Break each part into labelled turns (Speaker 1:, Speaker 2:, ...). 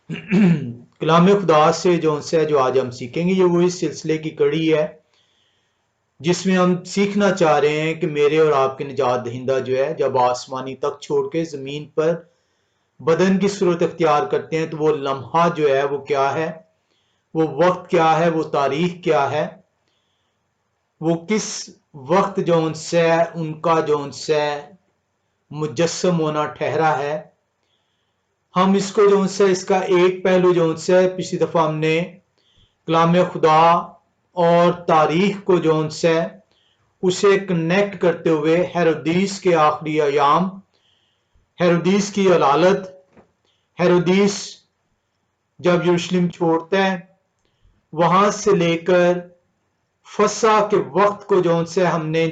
Speaker 1: कलाम खुदा से जो आज हम सीखेंगे ये वो इस सिलसिले की कड़ी है जिसमें हम सीखना चाह रहे हैं कि मेरे और आपके निजात दहिंदा जो है जब आसमानी तक छोड़ के जमीन पर बदन की सूरत अख्तियार करते हैं तो वो लम्हा जो है वो क्या है, वो वक्त क्या है, वो तारीख क्या है, वो किस वक्त से उनका से मुजस्सम होना ठहरा है। हम इसको इसका एक पहलू पिछली दफा हमने कलाम खुदा और तारीख को उसे कनेक्ट करते हुए हेरोदीस के आखिरी अयाम, हेरोदीस की अलालत, हेरोदीस जब यरूशलेम छोड़ता है वहां से लेकर फसा के वक्त को हमने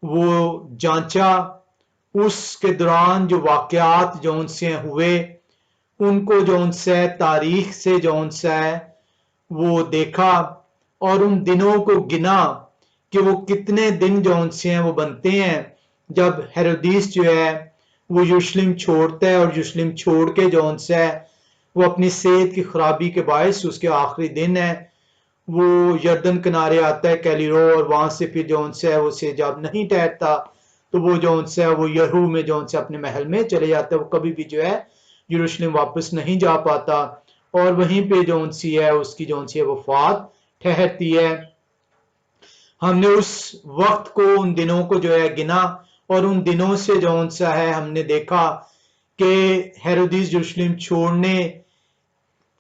Speaker 1: वो जांचा। उसके दौरान जो वाकयात हुए उनको तारीख से वो देखा और उन दिनों को गिना कि वो कितने दिन वो बनते हैं जब हेरोदीस वो यरूशलेम छोड़ता है और यरूशलेम छोड़ के वो अपनी सेहत की खराबी के बायस उसके आखिरी दिन है वो यर्दन किनारे आता है कैलिरो और वहां से फिर वो से जब नहीं ठहरता तो वो वो यहू में अपने महल में चले जाता है। वो कभी भी यरूशलेम वापस नहीं जा पाता और वहीं पे उसकी वफात ठहरती है। हमने उस वक्त को, उन दिनों को गिना और उन दिनों से हमने देखा कि हेरोदीस यरूशलेम छोड़ने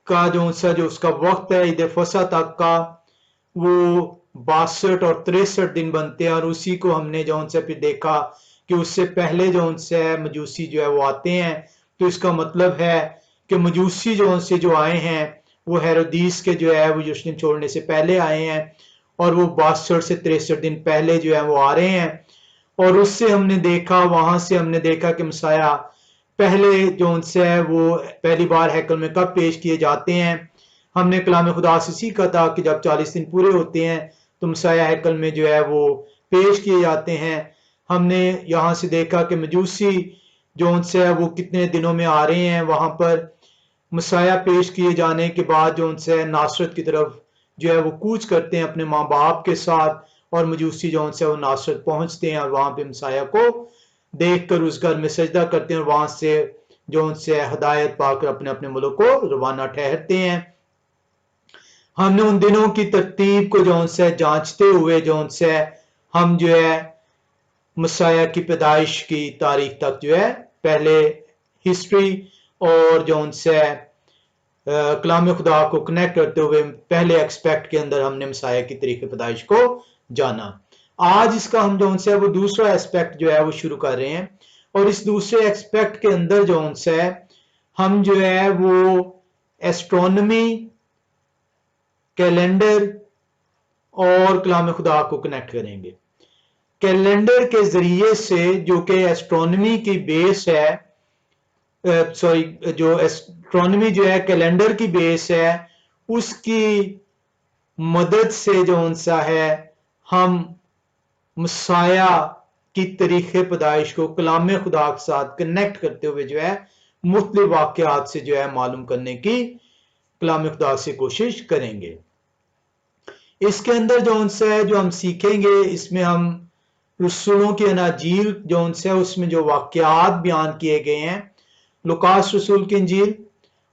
Speaker 1: का जो उसका वक्त है ईद फसा तक का वो 62 और 63 दिन बनते हैं और उसी को हमने फिर देखा कि उससे पहले मजूसी वो आते हैं। तो इसका मतलब है कि मजूसी जो आए हैं वो हेरोदीस के वो यरूशलेम छोड़ने से पहले आए हैं और वो 62 से 63 दिन पहले वो आ रहे हैं। और उससे हमने देखा, वहां से हमने देखा कि मसाया पहले वो पहली बार हैकल में कब पेश किए जाते हैं। हमने कलाम खुदा से सीखा था कि जब 40 दिन पूरे होते हैं तो मसाया हैकल में वो पेश किए जाते हैं। हमने यहाँ से देखा कि मजूसी वो कितने दिनों में आ रहे हैं। वहां पर मसाया पेश किए जाने के बाद नासरत की तरफ वो कूच करते हैं अपने माँ बाप के साथ और मजूसी वो नासरत पहुंचते हैं और वहां पे मसाया को देखकर उस घर में सजदा करते हैं और वहां से हदायत पाकर अपने अपने मुल्क को रवाना ठहरते हैं। हमने उन दिनों की तरतीब को जांचते हुए हम मसाया की पैदाइश की तारीख तक पहले हिस्ट्री और कलाम खुदा को कनेक्ट करते हुए पहले एक्सपेक्ट के अंदर हमने मसाया की तारीख पैदाइश को जाना। आज इसका हम वो दूसरा एस्पेक्ट वो शुरू कर रहे हैं और इस दूसरे एस्पेक्ट के अंदर हम वो एस्ट्रोनॉमी, कैलेंडर और कलाम खुदा को कनेक्ट करेंगे। कैलेंडर के जरिए से जो कि एस्ट्रोनॉमी की बेस है, सॉरी जो एस्ट्रोनॉमी कैलेंडर की बेस है उसकी मदद से हम मसाया की तरीके पैदाइश को कलाम खुदा के साथ कनेक्ट करते हुए मुख्तलिफ वाकयात से मालूम करने की कलाम खुदा से कोशिश करेंगे। इसके अंदर जो हम सीखेंगे इसमें हम रसूलों की अनाजील उसमें जो वाकयात बयान किए गए हैं, लुकास रसूल की इंजील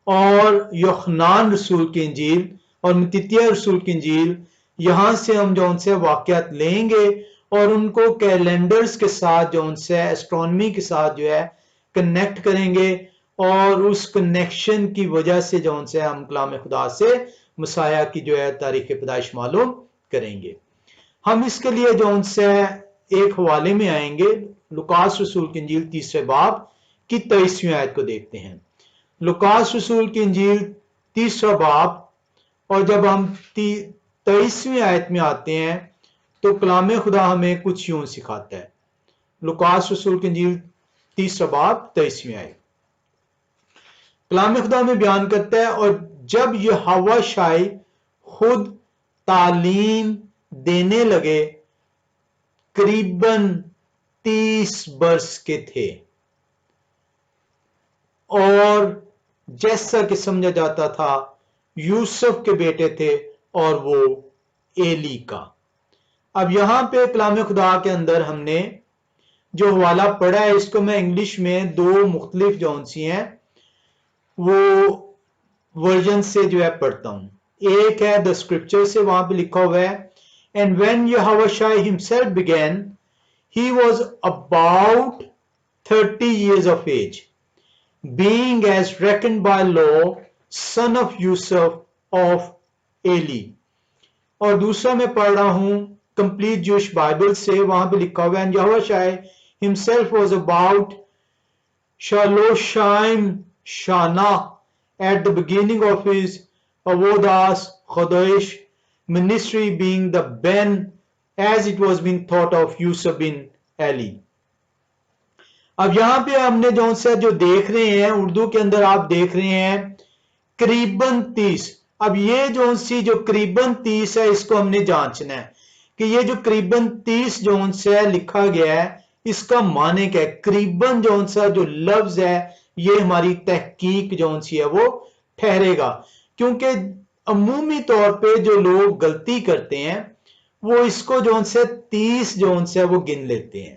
Speaker 1: और यूहन्ना रसूल की इंजील और मत्तियाह रसूल की इंजील, यहां से हम वाकयात लेंगे और उनको कैलेंडर्स के साथ एस्ट्रोनॉमी के साथ कनेक्ट करेंगे और उस कनेक्शन की वजह से हम कलाम खुदा से मसाया की तारीख पैदाइश मालूम करेंगे। हम इसके लिए एक हवाले में आएंगे, लुकास रसूल की इंजील 3 बाब की 23वीं आयत को देखते हैं। लुकास रसूल की इंजील 3 बाब और जब हम 23वीं आयत में आते हैं तो कलाम खुदा हमें कुछ यूं सिखाता है। लुकास रसूल की इंजील 3 बाब 23वीं आयत कलाम खुदा में बयान करता है, और जब यहोवा शाही खुद तालीम देने लगे करीबन 30 बरस के थे और जैसा कि समझा जाता था यूसुफ के बेटे थे और वो एली का। अब यहां पे कलाम खुदा के अंदर हमने जो हवाला पढ़ा है, इसको मैं इंग्लिश में दो मुख्तलिफ जौन सी हैं वो वर्जन से जो है पढ़ता हूं। एक है द स्क्रिप्चर से, वहां पे लिखा हुआ है and when Jehovah himself began he was about 30 years of age, being as reckoned by law, son of Yusuf of Eli। और दूसरा मैं पढ़ रहा हूं कंप्लीट जूश बाइबल से, वहां पे लिखा हुआ है यहोवा himself was about Shaloshaim Shana at the beginning of his Avodas Chodesh ministry, being the Ben as it was being thought of Yusuf bin Eli। अब यहां पे हमने जो सा जो देख रहे हैं उर्दू के अंदर आप देख रहे हैं करीबन 30। अब ये जो सी जो करीबन 30 है इसको हमने जांचना है कि ये जो करीबन 30 जोन से लिखा गया है इसका माने क्या है। करीबन जोन सा जो लफ्ज है ये हमारी तहकीक जोन सी है वो ठहरेगा, क्योंकि अमूमी तौर पे जो लोग गलती करते हैं वो इसको जोन से 30 जोन से वो गिन लेते हैं,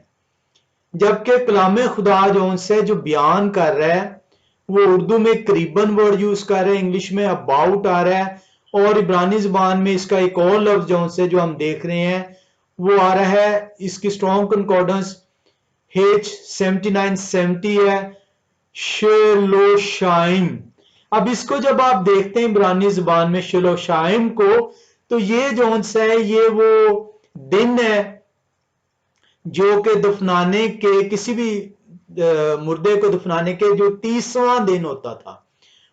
Speaker 1: जबकि कलाम खुदा जोन से जो बयान कर रहा है वो उर्दू में करीबन वर्ड यूज कर रहे हैं, इंग्लिश में अबाउट आ रहा है, और इब्रानी जुबान में इसका एक और लफ्ज जोन से जो हम देख रहे हैं वो आ रहा है, इसकी स्ट्रॉन्ग कंकॉर्डेंस H7970 है, शेलोशाइम। अब इसको जब आप देखते हैं इब्रानी जुबान में शेलोशाइम को, तो ये जोन सा है ये वो दिन है जो कि दफनाने के किसी भी मुर्दे को दफनाने के जो 30वां दिन होता था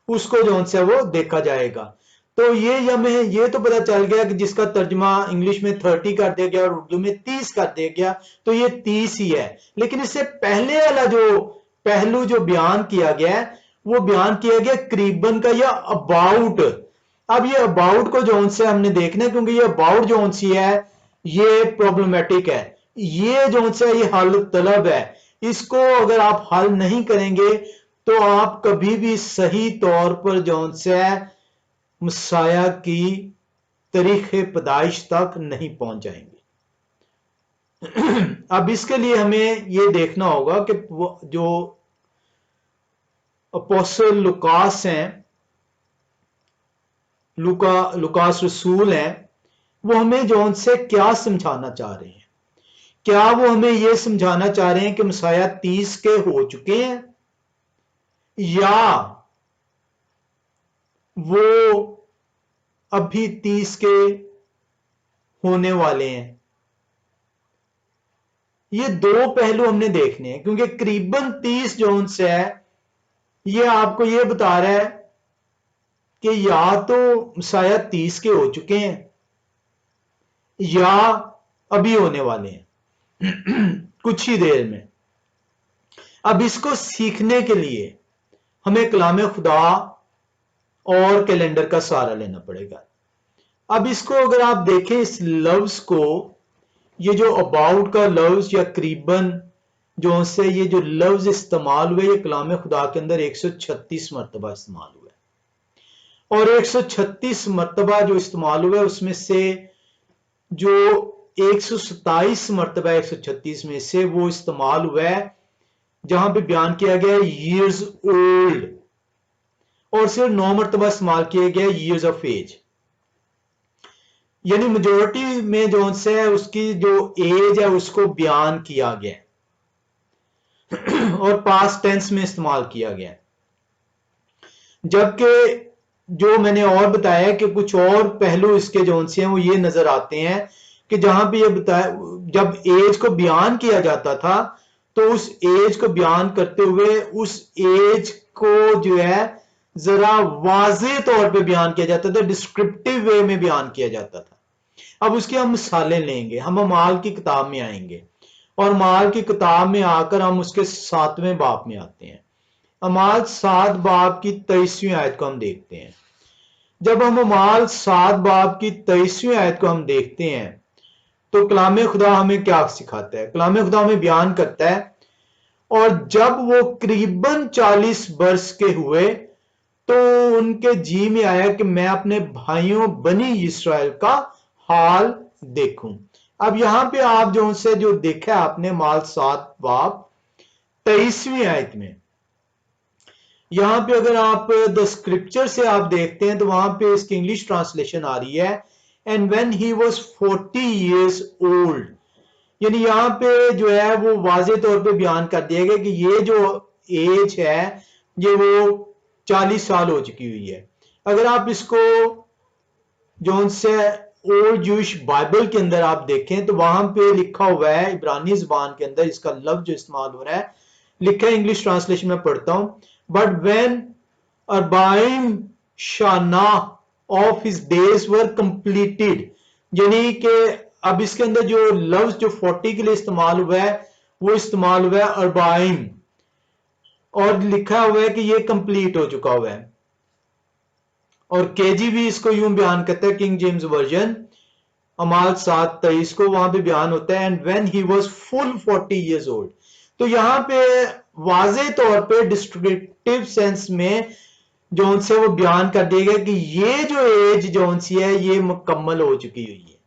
Speaker 1: उसको जोन से वो देखा जाएगा। तो ये हमें ये तो पता चल गया कि जिसका तर्जमा इंग्लिश में 30 कर दिया गया और उर्दू में 30 कर दिया गया, तो ये 30 ही है। लेकिन इससे पहले वाला जो पहलू जो बयान किया गया है वो बयान किया गया करीबन का या अबाउट। अब ये अबाउट को जोन से हमने देखना है, क्योंकि ये अबाउट जोन सी है ये प्रॉब्लमेटिक है, ये जोन से ये हल तलब है। इसको अगर आप हल नहीं करेंगे तो आप कभी भी सही तौर पर जोन से मसाया की तारीख़ पैदाइश तक नहीं पहुंच जाएंगे। अब इसके लिए हमें यह देखना होगा कि जो अपोस्टल लुकास हैं, लुकास रसूल हैं, वो हमें जोन से क्या समझाना चाह रहे हैं। क्या वो हमें यह समझाना चाह रहे हैं कि मसाया 30 के हो चुके हैं, या वो अभी 30 के होने वाले हैं। ये दो पहलू हमने देखने हैं, क्योंकि करीबन 30 जोन से है ये आपको ये बता रहा है कि या तो मसाया 30 के हो चुके हैं या अभी होने वाले हैं कुछ ही देर में। अब इसको सीखने के लिए हमें कलाम खुदा और कैलेंडर का सहारा लेना पड़ेगा। अब इसको अगर आप देखें इस लफ्ज को, ये जो अबाउट का लफ्ज या करीबन जो से ये जो लफ्ज इस्तेमाल हुए ये कलाम खुदा के अंदर 136 मरतबा इस्तेमाल हुआ है, और 136 मरतबा जो इस्तेमाल हुआ है उसमें से जो 127 मरतबा 136 में से वो इस्तेमाल हुआ है जहां पे बयान किया गया ईयर्स ओल्ड, और सिर्फ 9 मरतबा इस्तेमाल किया गया ईयर्स ऑफ एज। यानी मेजोरिटी में जो से उसकी जो एज है उसको बयान किया गया और पास्ट टेंस में इस्तेमाल किया गया। जबकि जो मैंने और बताया कि कुछ और पहलू इसके जो से हैं वो ये नजर आते हैं कि जहां पे ये बताया जब एज को बयान किया जाता था तो उस एज को बयान करते हुए उस एज को जो है जरा वाज़ेह तौर पे बयान किया जाता था, डिस्क्रिप्टिव वे में बयान किया जाता था। अब उसकी हम मिसालें लेंगे, हम अमाल की किताब में आएंगे और अमाल की किताब में आकर हम उसके 7वें बाब में आते हैं। अमाल 7 बाब की 23वीं आयत को हम देखते हैं। जब हम अमाल 7 बाब की 23वीं आयत को हम देखते हैं तो कलाम खुदा हमें क्या सिखाता है। कलाम खुदा हमें बयान करता है, और जब वो करीबन 40 बरस के हुए तो उनके जी में आया कि मैं अपने भाइयों बनी इस्राएल का हाल देखूं। अब यहां पे आप जो उनसे जो देखा आपने माल 7 बाब 23वीं आयत में, यहां पे अगर आप द स्क्रिप्चर से आप देखते हैं तो वहां पे इसकी इंग्लिश ट्रांसलेशन आ रही है and when he was 40 years old. यानी यहाँ पे जो है वो वाजे तौर पे बयान कर दिया गया कि ये जो एज है ये वो 40 साल हो चुकी हुई है। अगर आप इसको जो उनसे ओल्ड जूश बाइबल के अंदर आप देखें तो वहां पे लिखा हुआ है इब्रानी जुबान के अंदर इसका लफ्ज जो इस्तेमाल हो रहा है, लिखा है इंग्लिश ट्रांसलेशन में पढ़ता हूं, बट व्हेन अरबाइम शाना of his days were completed. यानी कि अब इसके अंदर जो लफ्ज जो 40 के लिए इस्तेमाल हुआ है वो इस्तेमाल हुआ है अरबाइम, और लिखा हुआ है कि ये कंप्लीट हो चुका हुआ है। और केजीबी इसको यूं बयान करता है, किंग जेम्स वर्जन अमाल 7:23 को वहां पे बयान होता है and when he was full 40 years old. तो यहां पे वाजे तौर पे डिस्क्रिप्टिव सेंस में जो से वो बयान कर दिया गया कि ये जो एज जो सी है ये मुकम्मल हो चुकी हुई है,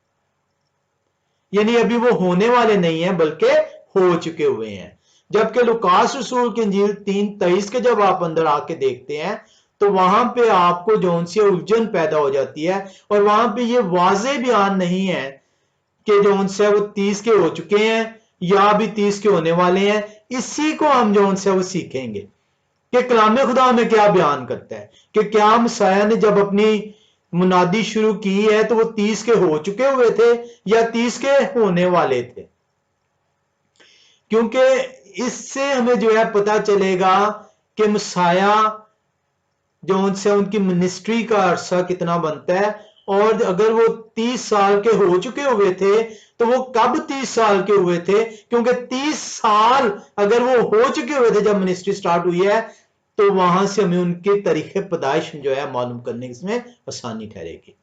Speaker 1: यानी अभी वो होने वाले नहीं है बल्कि हो चुके हुए हैं। जबकि लुकास रसूल की इंजील 3:23 के जब आप अंदर आके देखते हैं तो वहां पे आपको जो सी उलझन पैदा हो जाती है और वहां पे ये वाजे बयान नहीं है कि जो से वो 30 के हो चुके हैं या अभी 30 के होने वाले हैं। इसी को हम जो से वो सीखेंगे कि कलाम खुदा में क्या बयान करता है कि क्या मसाया ने जब अपनी मुनादी शुरू की है तो वो 30 के हो चुके हुए थे या 30 के होने वाले थे। क्योंकि इससे हमें जो है पता चलेगा कि मसाया जो उनसे उनकी मिनिस्ट्री का अरसा कितना बनता है, और अगर वो 30 साल के हो चुके हुए थे तो वो कब 30 साल के हुए थे, क्योंकि 30 साल अगर वो हो चुके हुए थे जब मिनिस्ट्री स्टार्ट हुई है तो वहां से हमें उनके तरीके पैदाइश जो है मालूम करने में आसानी ठहरेगी।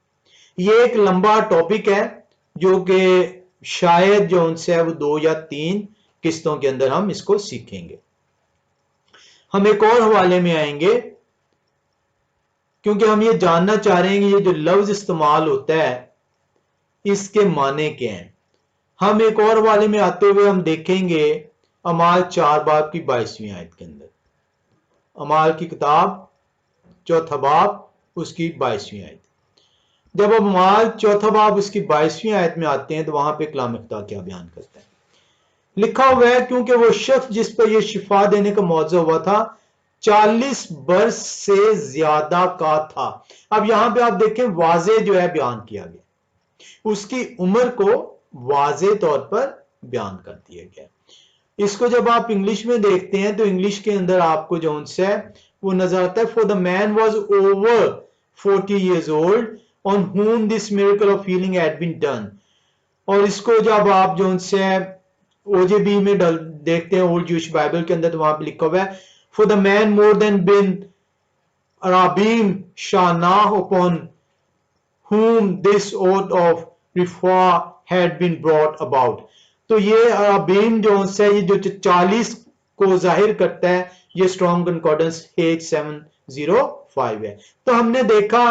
Speaker 1: ये एक लंबा टॉपिक है जो कि शायद जो उनसे है वो 2 या 3 किस्तों के अंदर हम इसको सीखेंगे। हम एक और हवाले में आएंगे क्योंकि हम ये जानना चाह रहे हैं कि ये जो लफ्ज इस्तेमाल होता है इसके माने क्या हैं। हम एक और हवाले में आते हुए हम देखेंगे अमाल 4 बाब की 22वीं आयत के अंदर, अमाल की किताब 4 बाब उसकी 22वीं आयत। जब हम अमाल 4 बाब उसकी 22वीं आयत में आते हैं तो वहां पे कलाम खुदा क्या बयान करता है, लिखा हुआ है क्योंकि वो शख्स जिस पर यह शिफा देने का मौजूद हुआ था 40 बरस से ज्यादा का था। अब यहां पे आप देखें वाजे जो है बयान किया गया, उसकी उम्र को वाजे तौर पर बयान कर दिया गया। इसको जब आप इंग्लिश में देखते हैं तो इंग्लिश के अंदर आपको जो है वो नजर आता है, for the man was over 40 years old on whom this miracle of healing had been done। और इसको जब आप जो है ओजेबी में देखते हैं ओल्ड जूश बाइबल के अंदर तो वहां पे लिखा हुआ है, for the man more than बिन अराबीम शानाह upon whom this oath of रिफा had been brought about। तो ये अराबीम जो है ये जो 40 को जाहिर करता है, ये स्ट्रॉन्ग कंकॉर्डेंस H705 है। तो हमने देखा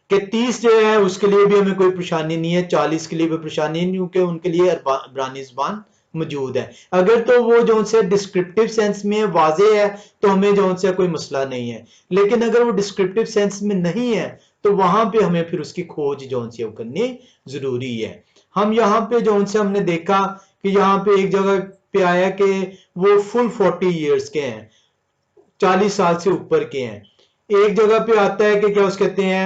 Speaker 1: कि 30 जो है उसके लिए भी हमें कोई परेशानी नहीं है, 40 के लिए भी परेशानी नहीं क्योंकि उनके लिए इब्रानी ज़बान मौजूद है। अगर तो वो जो उनसे डिस्क्रिप्टिव सेंस में वाजे है तो हमें जो उनसे कोई मसला नहीं है, लेकिन अगर वो डिस्क्रिप्टिव सेंस में नहीं है तो वहां पे हमें फिर उसकी खोज जो उनसे वो करनी जरूरी है। हम यहाँ पे जो उनसे हमने देखा कि यहाँ पे एक जगह पे आया कि वो फुल 40 ईयर्स के हैं, 40 साल से ऊपर के हैं। एक जगह पे आता है कि क्या उस कहते हैं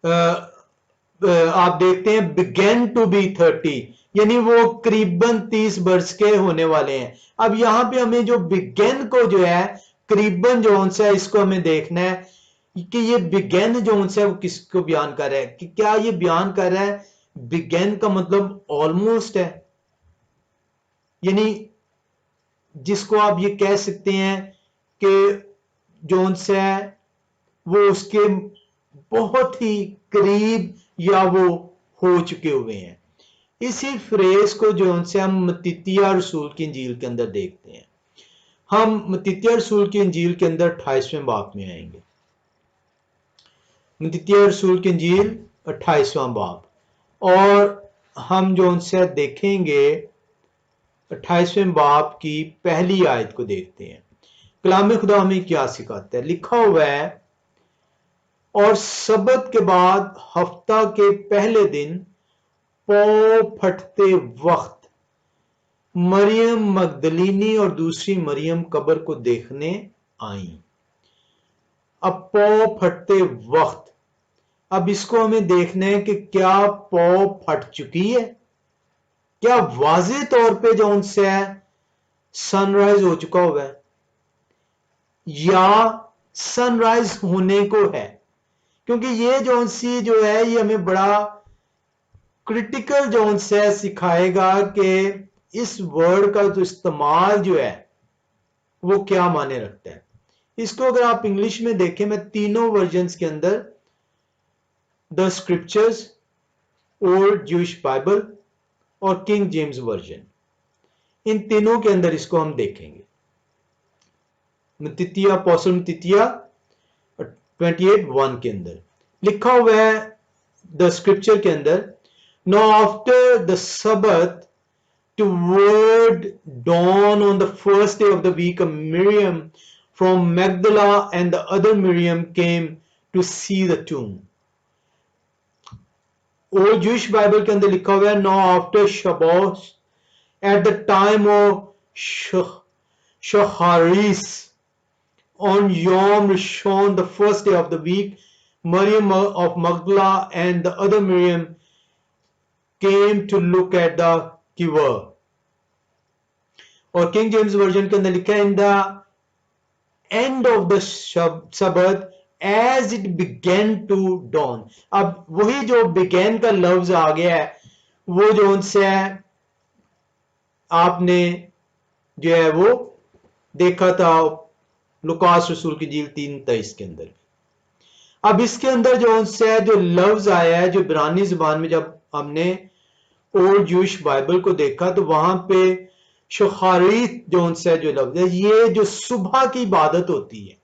Speaker 1: आप देखते हैं बिगेन टू बी 30, यानी वो करीबन 30 बरस के होने वाले हैं। अब यहां पे हमें जो बिगेन को जो है करीबन जो है इसको हमें देखना है कि ये बिगेन जो है वो किसको बयान कर रहा है, कि क्या ये बयान कर रहा है बिगेन का मतलब ऑलमोस्ट है, यानी जिसको आप ये कह सकते हैं कि जो है वो उसके बहुत ही करीब या वो हो चुके हुए हैं। इसी फ्रेज को जो उनसे हम मत्तिया रसूल की इंजील के अंदर देखते हैं। हम मत्तित्याह रसूल की इंजील के अंदर 28वें बाब में आएंगे। मत्तित्याह रसूल की इंजील 28वां बाब, और हम जो उनसे देखेंगे 28वें बाब की पहली आयत को देखते हैं। कलाम खुदा हमें क्या सिखाता है? लिखा हुआ है, और सबत के बाद हफ्ता के पहले दिन पौ फटते वक्त मरियम मगदलीनी और दूसरी मरियम कब्र को देखने आई। अब पौ फटते वक्त, अब इसको हमें देखना है कि क्या पौ फट चुकी है, क्या वाज़े तौर पे जो उनसे सनराइज हो चुका हुआ है, या सनराइज होने को है। क्योंकि ये जो सी जो है ये हमें बड़ा क्रिटिकल जोन से सिखाएगा कि इस वर्ड का जो इस्तेमाल जो है वो क्या माने रखता है। इसको अगर आप इंग्लिश में देखें, मैं तीनों वर्जन्स के अंदर, the scriptures, old Jewish Bible और किंग जेम्स वर्जन, इन तीनों के अंदर इसको हम देखेंगे। मत्तित्याह, अपोस्टल मत्तित्याह 28:1 के अंदर लिखा हुआ है, द स्क्रिप्चर के अंदर, Now after the Sabbath, toward dawn on the first day of the week, Miriam from Magdala and the other Miriam came to see the tomb. Old Jewish Bible के अंदर लिखा हुआ है, Now after Shabbos, at the time of Shacharis, on Yom Rishon, the first day of the week, Miriam of Magdala and the other Miriam came to look at the quiver. और King James version के अंदर लिखा है, in the end of the Sabbath as it began to dawn. अब वही जो begin का लफ्ज आ गया है, वो जो उनसे आपने जो है वो देखा था लुकास रसूल की इंजील 3:23 के अंदर। अब इसके अंदर जो उनसे जो लफ्ज आया है, जो इब्रानी जुबान में जब हमने ओल्ड ज्यूइश बाइबल को देखा तो वहां पे शखारीत जो उनसे जो लफ्ज है, ये जो सुबह की इबादत होती है,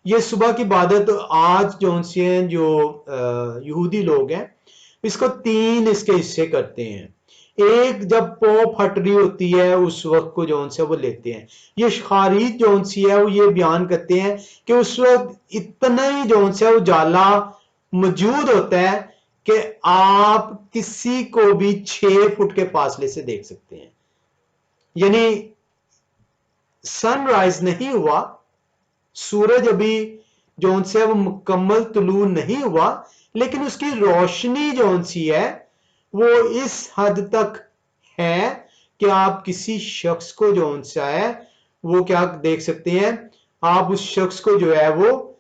Speaker 1: ये सुबह की इबादत आज जो उनसे जो यहूदी लोग हैं, इसको 3 इसके हिस्से करते हैं। एक, जब पौ फट रही होती है उस वक्त को जो उनसे वो लेते हैं। ये शखारीत जो उनसी है वो ये बयान करते हैं कि उस वक्त इतना ही जो उनसे उजाला मौजूद होता है कि आप किसी को भी 6 फुट के फासले से देख सकते हैं। यानी सनराइज नहीं हुआ, सूरज अभी जो उनसे वो मुकम्मल तुलू नहीं हुआ, लेकिन उसकी रोशनी जो उनसी है वो इस हद तक है कि आप किसी शख्स को जो उनसा है वो क्या देख सकते हैं, आप उस शख्स को जो है वो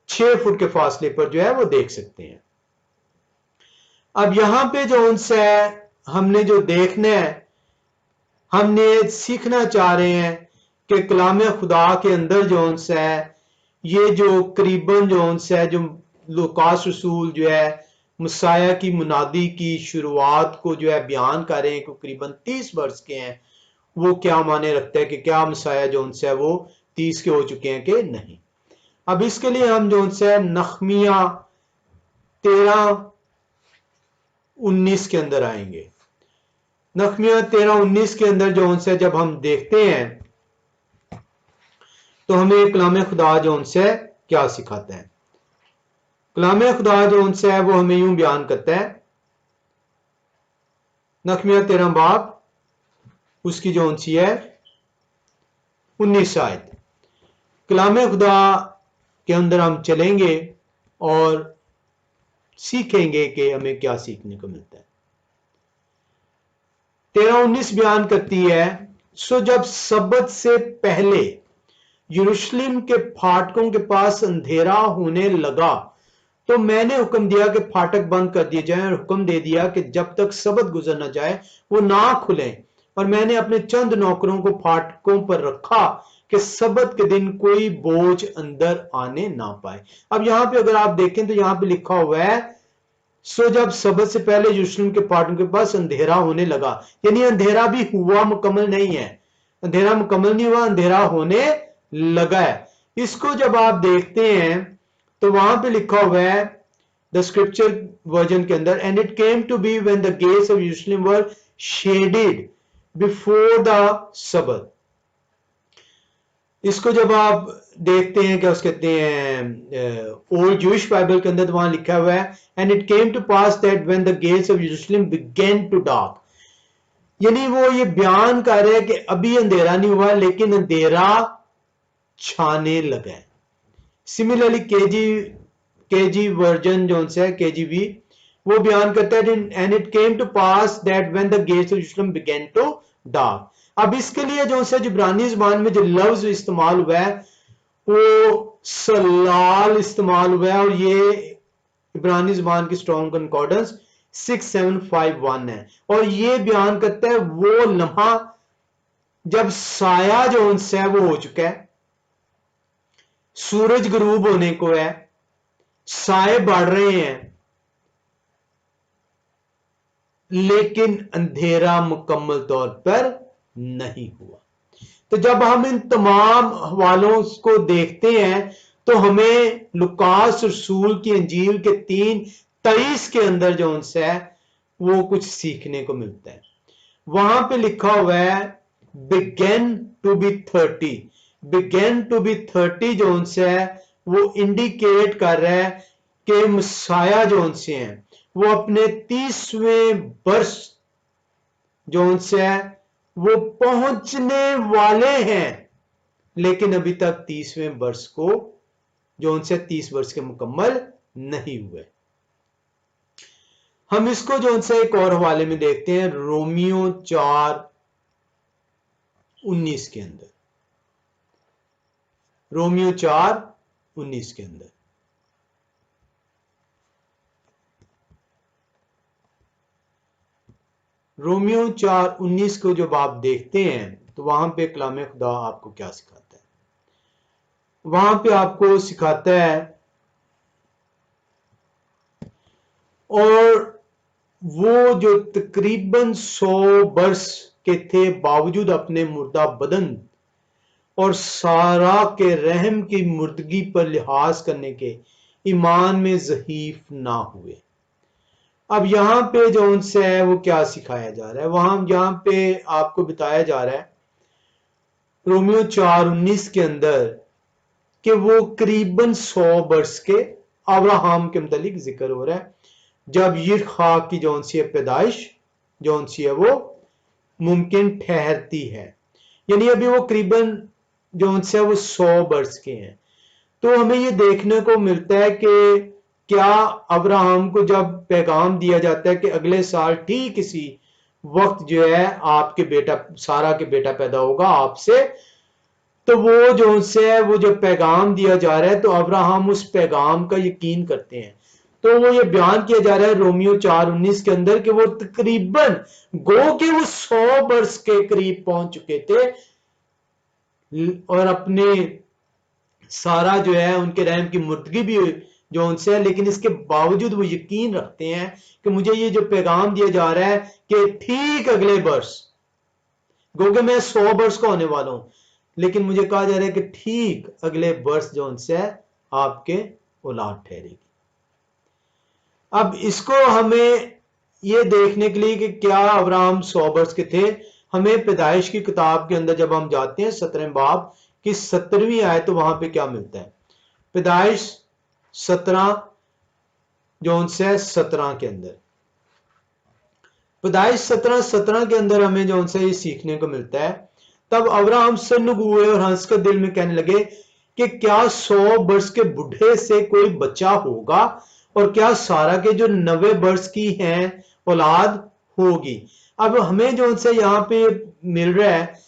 Speaker 1: 6 फुट के फासले पर जो है वो देख सकते हैं। अब यहां पे जो उनसे हमने जो देखना है, हमने सीखना चाह रहे हैं कि कलाम खुदा के अंदर जो उनसे है, ये जो करीबन जो उनसे है, जो लूकास रसूल जो है मसाया की मुनादी की शुरुआत को जो है बयान कर रहे हैं कि करीबन 30 वर्ष के हैं, वो क्या माने रखता है कि क्या मसाया जो उनसे है वो 30 के हो चुके हैं कि नहीं। अब इसके लिए हम जो उनसे नहमिया 13:19 के अंदर आएंगे। नहमिया 13:19 के अंदर जो उनसे जब हम देखते हैं तो हमें कलाम खुदा जो उनसे क्या सिखाता है। कलाम खुदा जो उनसे है वो हमें यूं बयान करता है, नहमिया 13 बाब उसकी जो उनसी है 19 आयत। कलाम खुदा के अंदर हम चलेंगे और सीखेंगे कि हमें क्या सीखने को मिलता है। 13:19 बयान करती है, सो जब सबत से पहले यरूशलेम के फाटकों के पास अंधेरा होने लगा तो मैंने हुक्म दिया कि फाटक बंद कर दिए जाएं और हुक्म दे दिया कि जब तक सबत गुजर न जाए वो ना खुलें। और मैंने अपने चंद नौकरों को फाटकों पर रखा कि सबत के दिन कोई बोझ अंदर आने ना पाए। अब यहां पे अगर आप देखें तो यहां पे लिखा हुआ है, सो जब सबत से पहले यरूशलेम के फाटकों के पास अंधेरा होने लगा, यानी अंधेरा भी हुआ, मुकम्मल नहीं है। अंधेरा मुकम्मल नहीं हुआ, अंधेरा होने लगा है। इसको जब आप देखते हैं तो वहां पे लिखा हुआ है द स्क्रिप्चर वर्जन के अंदर, and it came to be when the gates of Jerusalem were shaded before the सबत। इसको जब आप देखते हैं क्या उसके कहते हैं ओल्ड जूइश बाइबल के अंदर, तो वहां लिखा हुआ है and it came to pass that when the gates of Jerusalem began to dark. यानी वो ये बयान कर रहे हैं कि अभी अंधेरा नहीं हुआ लेकिन अंधेरा छाने लगा है। सिमिलरली केजी वर्जन जो है केजीवी, वो बयान करता है and it came to pass that when the gates of Jerusalem began to dark. अब इसके लिए जो है इब्रानी जुबान में जो लफ्ज इस्तेमाल हुआ है वो सलाल इस्तेमाल हुआ है, और ये इब्रानी जुबान की स्ट्रॉन्ग कंकॉर्डेंस 6751 है, और ये बयान करता है वो लम्हा जब साया जो है वो हो चुका है, सूरज गरूब होने को है, साए बढ़ रहे हैं, लेकिन अंधेरा मुकम्मल तौर पर नहीं हुआ। तो जब हम इन तमाम हवालों को देखते हैं तो हमें लुकास रसूल की अंजील के 3:23 के अंदर जो है वो कुछ सीखने को मिलता है। वहां पे लिखा हुआ है began to be 30। Began to be 30 जो है वो इंडिकेट कर रहा है कि मसाया जो से हैं वो अपने 30वें वर्ष जो है वो पहुंचने वाले हैं, लेकिन अभी तक 30वें वर्ष को जो उनसे 30 वर्ष के मुकम्मल नहीं हुए। हम इसको जो उनसे एक और हवाले में देखते हैं रोमियो 4:19 के अंदर। रोमियो 4:19 के अंदर रोमियो 4:19 को जब आप देखते हैं तो वहां पे कलाम खुदा आपको क्या सिखाता है? वहां पे आपको सिखाता है और वो जो तकरीबन 100 वर्ष के थे बावजूद अपने मुर्दा बदन और सारा के रहम की मुर्दगी पर लिहाज करने के ईमान में ज़हीफ ना हुए। अब यहां पे जो उनसे है वो क्या सिखाया जा रहा है? वहां यहां पे आपको बताया जा रहा है रोमियो 4:19 के अंदर कि वो करीबन 100 वर्ष के अब्राहम के मुतालिक जिक्र हो रहा है, जब यिर्खा की जो सी पैदाइश जो सी है वो मुमकिन ठहरती है। यानी अभी वो करीबन जो है वो 100 वर्ष के हैं। तो हमें ये देखने को मिलता है कि क्या अब्राहम को जब पैगाम दिया जाता है कि अगले साल ठीक इसी वक्त जो है आपके बेटा सारा के बेटा पैदा होगा आपसे, तो वो जो है वो जब पैगाम दिया जा रहा है तो अब्राहम उस पैगाम का यकीन करते हैं। तो वो ये बयान किया जा रहा है रोमियो 4:19 के अंदर कि वो तकरीबन गो के वो 100 वर्ष के करीब पहुंच चुके थे और अपने सारा जो है उनके रहम की मुर्दगी भी जो उनसे है, लेकिन इसके बावजूद वो यकीन रखते हैं कि मुझे ये जो पैगाम दिया जा रहा है कि ठीक अगले वर्ष गो के मैं 100 वर्ष का होने वाला हूं, लेकिन मुझे कहा जा रहा है कि ठीक अगले वर्ष जो उनसे है आपके औलाद ठहरेगी। अब इसको हमें ये देखने के लिए कि क्या अब्राहम 100 वर्ष के थे, हमें पैदाइश की किताब के अंदर जब हम जाते हैं 17वें बाब की 17वीं आयत, तो वहां पे क्या मिलता है? पैदाइश 17 जो उनसे 17 के अंदर पैदाइश 17 के अंदर हमें जो उनसे ये सीखने को मिलता है, तब अब्राहम सन्नुग हुए और हंस कर दिल में कहने लगे कि क्या 100 वर्ष के बुढ़े से कोई बच्चा होगा और क्या सारा के जो 90 वर्ष की हैं औलाद होगी। अब हमें जो उनसे यहाँ पे मिल रहा है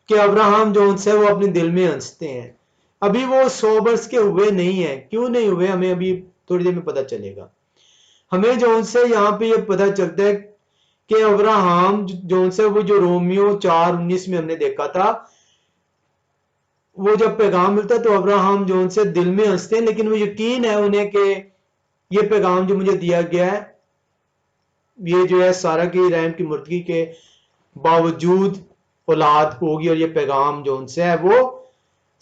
Speaker 1: कि अब्राहम जो उनसे वो अपने दिल में हंसते हैं। अभी वो 100 वर्ष के हुए नहीं है, क्यों नहीं हुए हमें अभी थोड़ी देर में पता चलेगा। हमें जो उनसे यहाँ पे ये पता चलता है कि अब्राहम जो उनसे वो जो रोमियो 4:19 में हमने देखा था, वो जब पैगाम मिलता है तो अब्राहम जो उनसे दिल में हंसते हैं, लेकिन वो यकीन है उन्हें कि ये पैगाम जो मुझे दिया गया है ये जो है सारा की रहम की मुर्दगी के बावजूद औलाद होगी और ये पैगाम जो उनसे है वो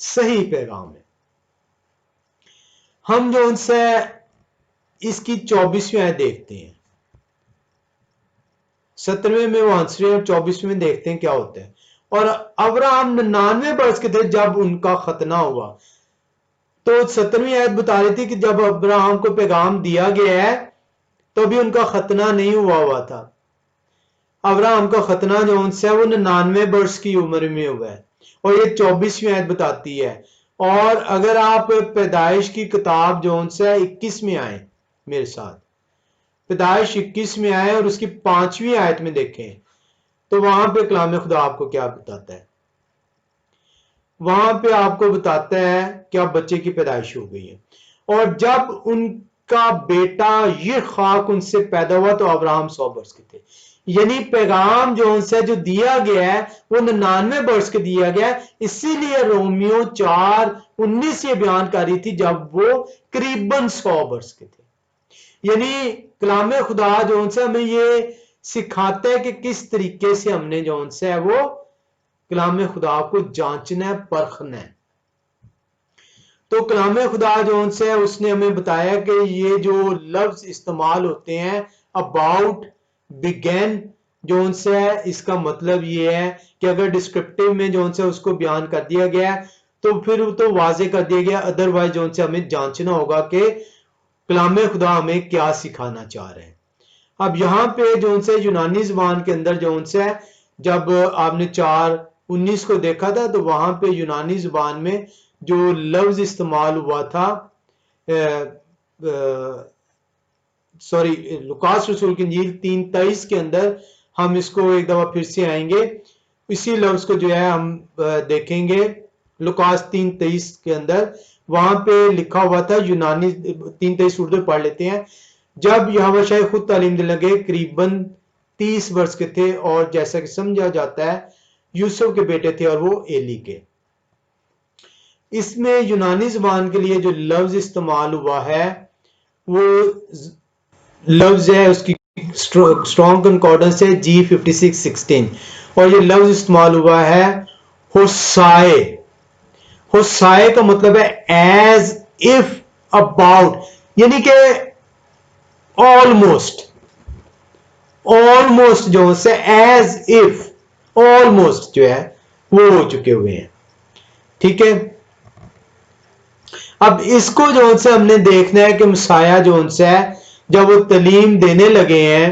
Speaker 1: सही पैगाम है। हम जो उनसे इसकी 24वीं आयत देखते हैं, 17वें में वो आंसर और 24वें में देखते हैं क्या होता है। और अब्राहम 99 वर्ष के थे जब उनका खतना हुआ। तो 17वीं आयत बता रही थी कि जब अब्राहम को पैगाम दिया गया है तो भी उनका खतना नहीं हुआ था। अब्राहम का खतना जो उनसे है वो 99 वर्ष की उम्र में हुआ है। और ये 24वीं आयत बताती है। और अगर आप पैदाइश की किताब जो उनसे 21 में आए मेरे साथ, पैदाइश 21 में आए और उसकी 5वीं आयत में देखें तो वहां पे कलाम खुदा आपको क्या बताता है। वहां पे आपको बताता है कि अब बच्चे की पैदाइश हो गई है। और जब उनका बेटा ये खाक उनसे पैदा हुआ तो अब्राहम 100 वर्ष के थे। यानी पैगाम जो उनसे जो दिया गया है वो 99 वर्ष के दिया गया है। इसीलिए रोमियो 4:19 ये बयान कर रही थी जब वो करीबन 100 वर्ष के थे। यानी कलाम खुदा जो उनसे हमें ये सिखाता है कि किस तरीके से हमने जो उनसे है वो कलाम खुदा को जांचना है, परखना है। तो कलाम खुदा जो उनसे है उसने हमें बताया कि ये जो लफ्ज इस्तेमाल होते हैं अबाउट, बिगेन, जो उनसे है इसका मतलब ये है कि अगर डिस्क्रिप्टिव में जो उनसे उसको बयान कर दिया गया तो फिर तो वाजे कर दिया गया, अदरवाइज जो उनसे हमें जांचना होगा कि कलाम खुदा हमें क्या सिखाना चाह रहे हैं। अब यहाँ पे जो उनसे यूनानी जबान के अंदर जो उनसे है, जब आपने 4:19 को देखा था तो वहां पे यूनानी जबान में जो लफ्ज इस्तेमाल हुआ था, सॉरी लुकास रसूल की इंजील 3:23 के अंदर, हम इसको एक दफा फिर से आएंगे, इसी लफ्ज को जो है हम देखेंगे लुकास 3:23 के अंदर। वहां पे लिखा हुआ था यूनानी 3:23 उर्दू पढ़ लेते हैं। जब यहोवा शाह खुद तालीम देने लगे, करीबन 30 वर्ष के थे और जैसा कि समझा जाता है यूसुफ के बेटे थे और वो एली के। इसमें यूनानी जबान के लिए जो लफ्ज इस्तेमाल हुआ है वो लफ्ज है, उसकी स्ट्रॉन्ग कंकॉर्डेंस है G5616 और ये लफ्ज इस्तेमाल हुआ है होसाए। होसाए का मतलब है एज इफ, अबाउट, यानी कि ऑलमोस्ट, ऑलमोस्ट जो से एज इफ, ऑलमोस्ट जो है वो हो चुके हुए हैं। ठीक है, अब इसको जो उनसे हमने देखना है कि मसाया जो उनसे है जब वो तालीम देने लगे हैं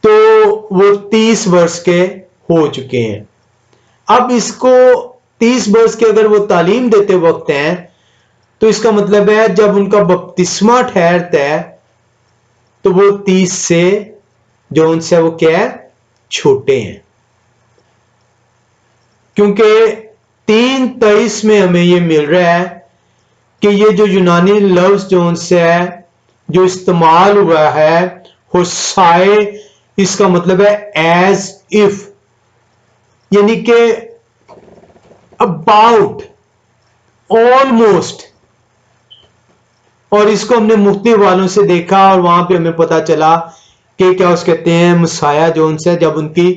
Speaker 1: तो वो 30 वर्ष के हो चुके हैं। अब इसको 30 वर्ष के अगर वो तालीम देते वक्त हैं तो इसका मतलब है जब उनका बपतिस्मा ठहरता है तो वो 30 से जो उनसे वो क्या है छोटे हैं। क्योंकि 3:23 में हमें ये मिल रहा है कि ये जो यूनानी लफ्ज जो उनसे है जो इस्तेमाल हुआ है होसाए, इसका मतलब है एज इफ, यानी कि अबाउट, ऑलमोस्ट। और इसको हमने मुफ्ती वालों से देखा और वहां पे हमें पता चला कि क्या उस कहते हैं मसाया जो उनसे जब उनकी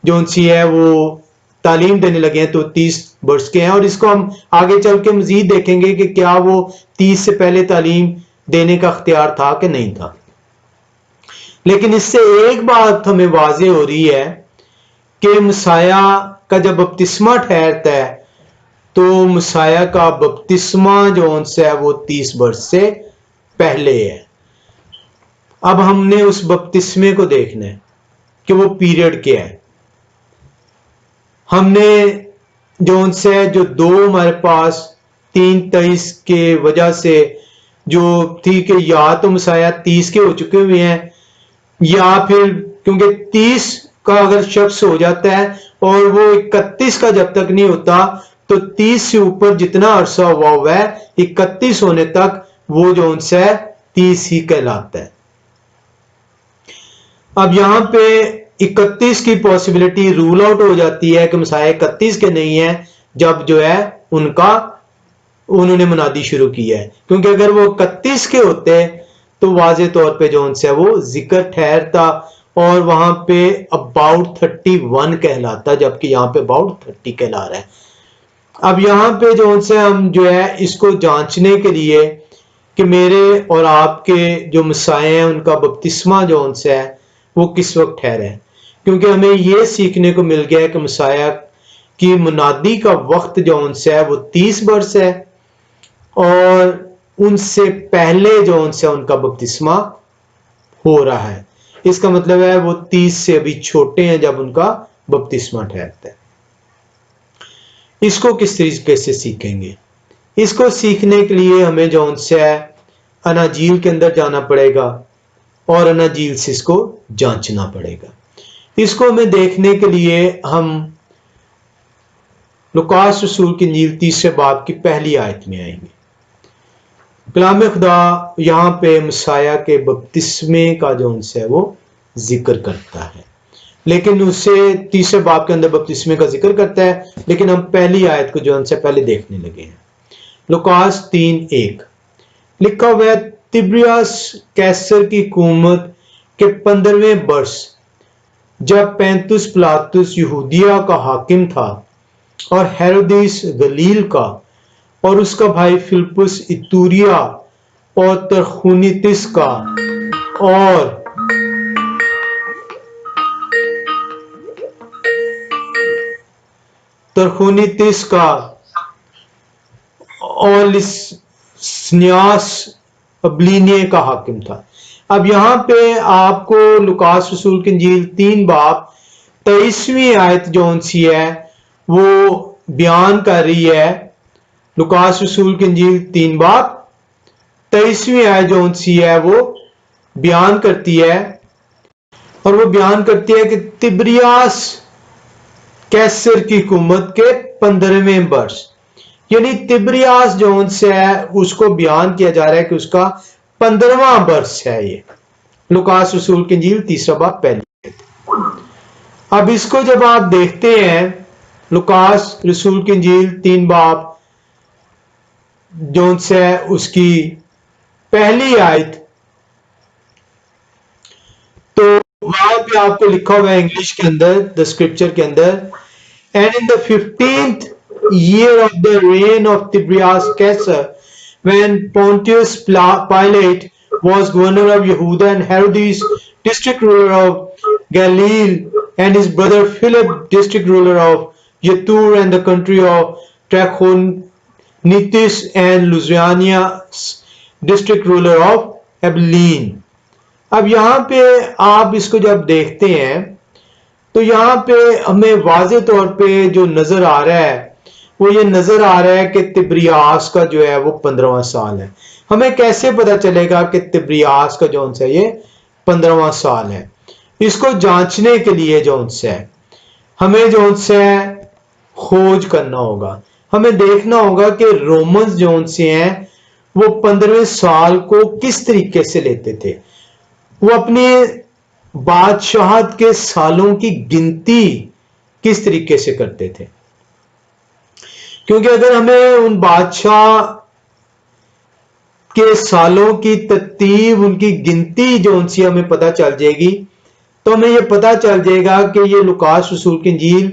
Speaker 1: जो उनसी है वो तालीम देने लगे हैं तो 30 वर्ष के हैं। और इसको हम आगे चल के मजीद देखेंगे कि क्या वो 30 से पहले तालीम देने का अख्तियार था कि नहीं था। लेकिन इससे एक बात हमें वाज़ेह हो रही है कि मसाया का जब बपतिस्मा ठहरता है तो मसाया का बपतिस्मा जो उनसे है वो 30 वर्ष से पहले है। अब हमने उस बपतिस्मे को देखना है कि वो पीरियड क्या है। हमने जो उनसे जो दो हमारे पास 3:23 के वजह से जो थी कि या तो मसाया 30 के हो चुके हुए हैं या फिर क्योंकि 30 का अगर शख्स हो जाता है और वो 31 का जब तक नहीं होता तो 30 से ऊपर जितना अरसा हुआ है 31 होने तक वो जो उनसे 30 ही कहलाता है। अब यहां पे 31 की पॉसिबिलिटी रूल आउट हो जाती है कि मसाया 31 के नहीं है जब जो है उन्होंने मुनादी शुरू की है। क्योंकि अगर वो 31 के होते तो वाजे तौर पे जो उनसे वो जिक्र ठहरता और वहां पे अबाउट 31 कहलाता, जबकि यहाँ पे अबाउट 30 कहला रहा है। अब यहाँ पे जो उनसे हम जो है इसको जांचने के लिए कि मेरे और आपके जो मसाए हैं उनका बपतिस्मा जो उनसे है वो किस वक्त ठहरा है, क्योंकि हमें ये सीखने को मिल गया है कि मसाया की मुनादी का वक्त जो उनसे है वो 30 बरस है, और उनसे पहले जो उनसे उनका बपतिस्मा हो रहा है। इसका मतलब है वो 30 से अभी छोटे हैं जब उनका बपतिस्मा ठहरता है। इसको किस तरीके से सीखेंगे? इसको सीखने के लिए हमें जो उनसे है अनाजील के अंदर जाना पड़ेगा और अनाजील से इसको जांचना पड़ेगा। इसको हमें देखने के लिए हम लुकास रसूल की इंजील 3 बाब की पहली आयत में आएंगे। कलाम खुदा यहाँ पे मसाया के बपतिस्मे का जो उनसे है वो जिक्र करता है, लेकिन उससे 3 बाब के अंदर बपतिस्मे का जिक्र करता है, लेकिन हम पहली आयत को जो उनसे पहले देखने लगे हैं। लुकास 3:1 लिखा हुआ है, तिब्रियास कैसर की हुकूमत के 15वें वर्ष जब पैंतुस पिलातुस यहूदिया का हाकिम था और हेरोदिस गलील का और उसका भाई फिलिप्पुस इतूरिया और तरखुनितिस का और तरखुनितिस का और लिस्नियास अबलीनिये का हाकिम था। अब यहाँ पे आपको लुकास रसूल की इंजील 3 बाब 23वीं आयत जो सी है वो बयान कर रही है। लुकास रसूल की इंजील 3 बाब 23वीं आयत जो सी है वो बयान करती है, और वो बयान करती है कि तिब्रियास कैसर की हुकूमत के 15वें वर्ष, यानी तिब्रियास जो से है उसको बयान किया जा रहा है कि उसका 15वां वर्ष है। ये लुकास रसूल की इंजील 3 बाब पहली। अब इसको जब आप देखते हैं लुकास रसूल की इंजील 3 बाब जो से है उसकी पहली आयत, तो वहां पे आपको लिखा हुआ है इंग्लिश के अंदर, द स्क्रिप्चर के अंदर, and in the 15th year of the reign of Tiberius Caesar, when Pontius Pilate was governor of Yehuda and Herodes district ruler of Galilee, and his brother Philip district ruler of Yetur and the country of Trachonitis, and Lusanias district ruler of Abilene। अब यहाँ पे आप इसको जब देखते हैं तो यहाँ पे हमें वाज़े तौर पे जो नजर आ रहा है वो ये नजर आ रहा है कि तिब्रियास का जो है वो 15वां साल है। हमें कैसे पता चलेगा कि तिब्रियास का जो है ये 15वां साल है? इसको जांचने के लिए जो है हमें जो है खोज करना होगा। हमें देखना होगा कि रोमन्स जो से हैं वो 15वें साल को किस तरीके से लेते थे। वो अपने बादशाहत के सालों की गिनती किस तरीके से करते थे, क्योंकि अगर हमें उन बादशाह के सालों की तरतीब, उनकी गिनती जो उनसे हमें पता चल जाएगी, तो हमें यह पता चल जाएगा कि ये लुकास रसूल की इंजील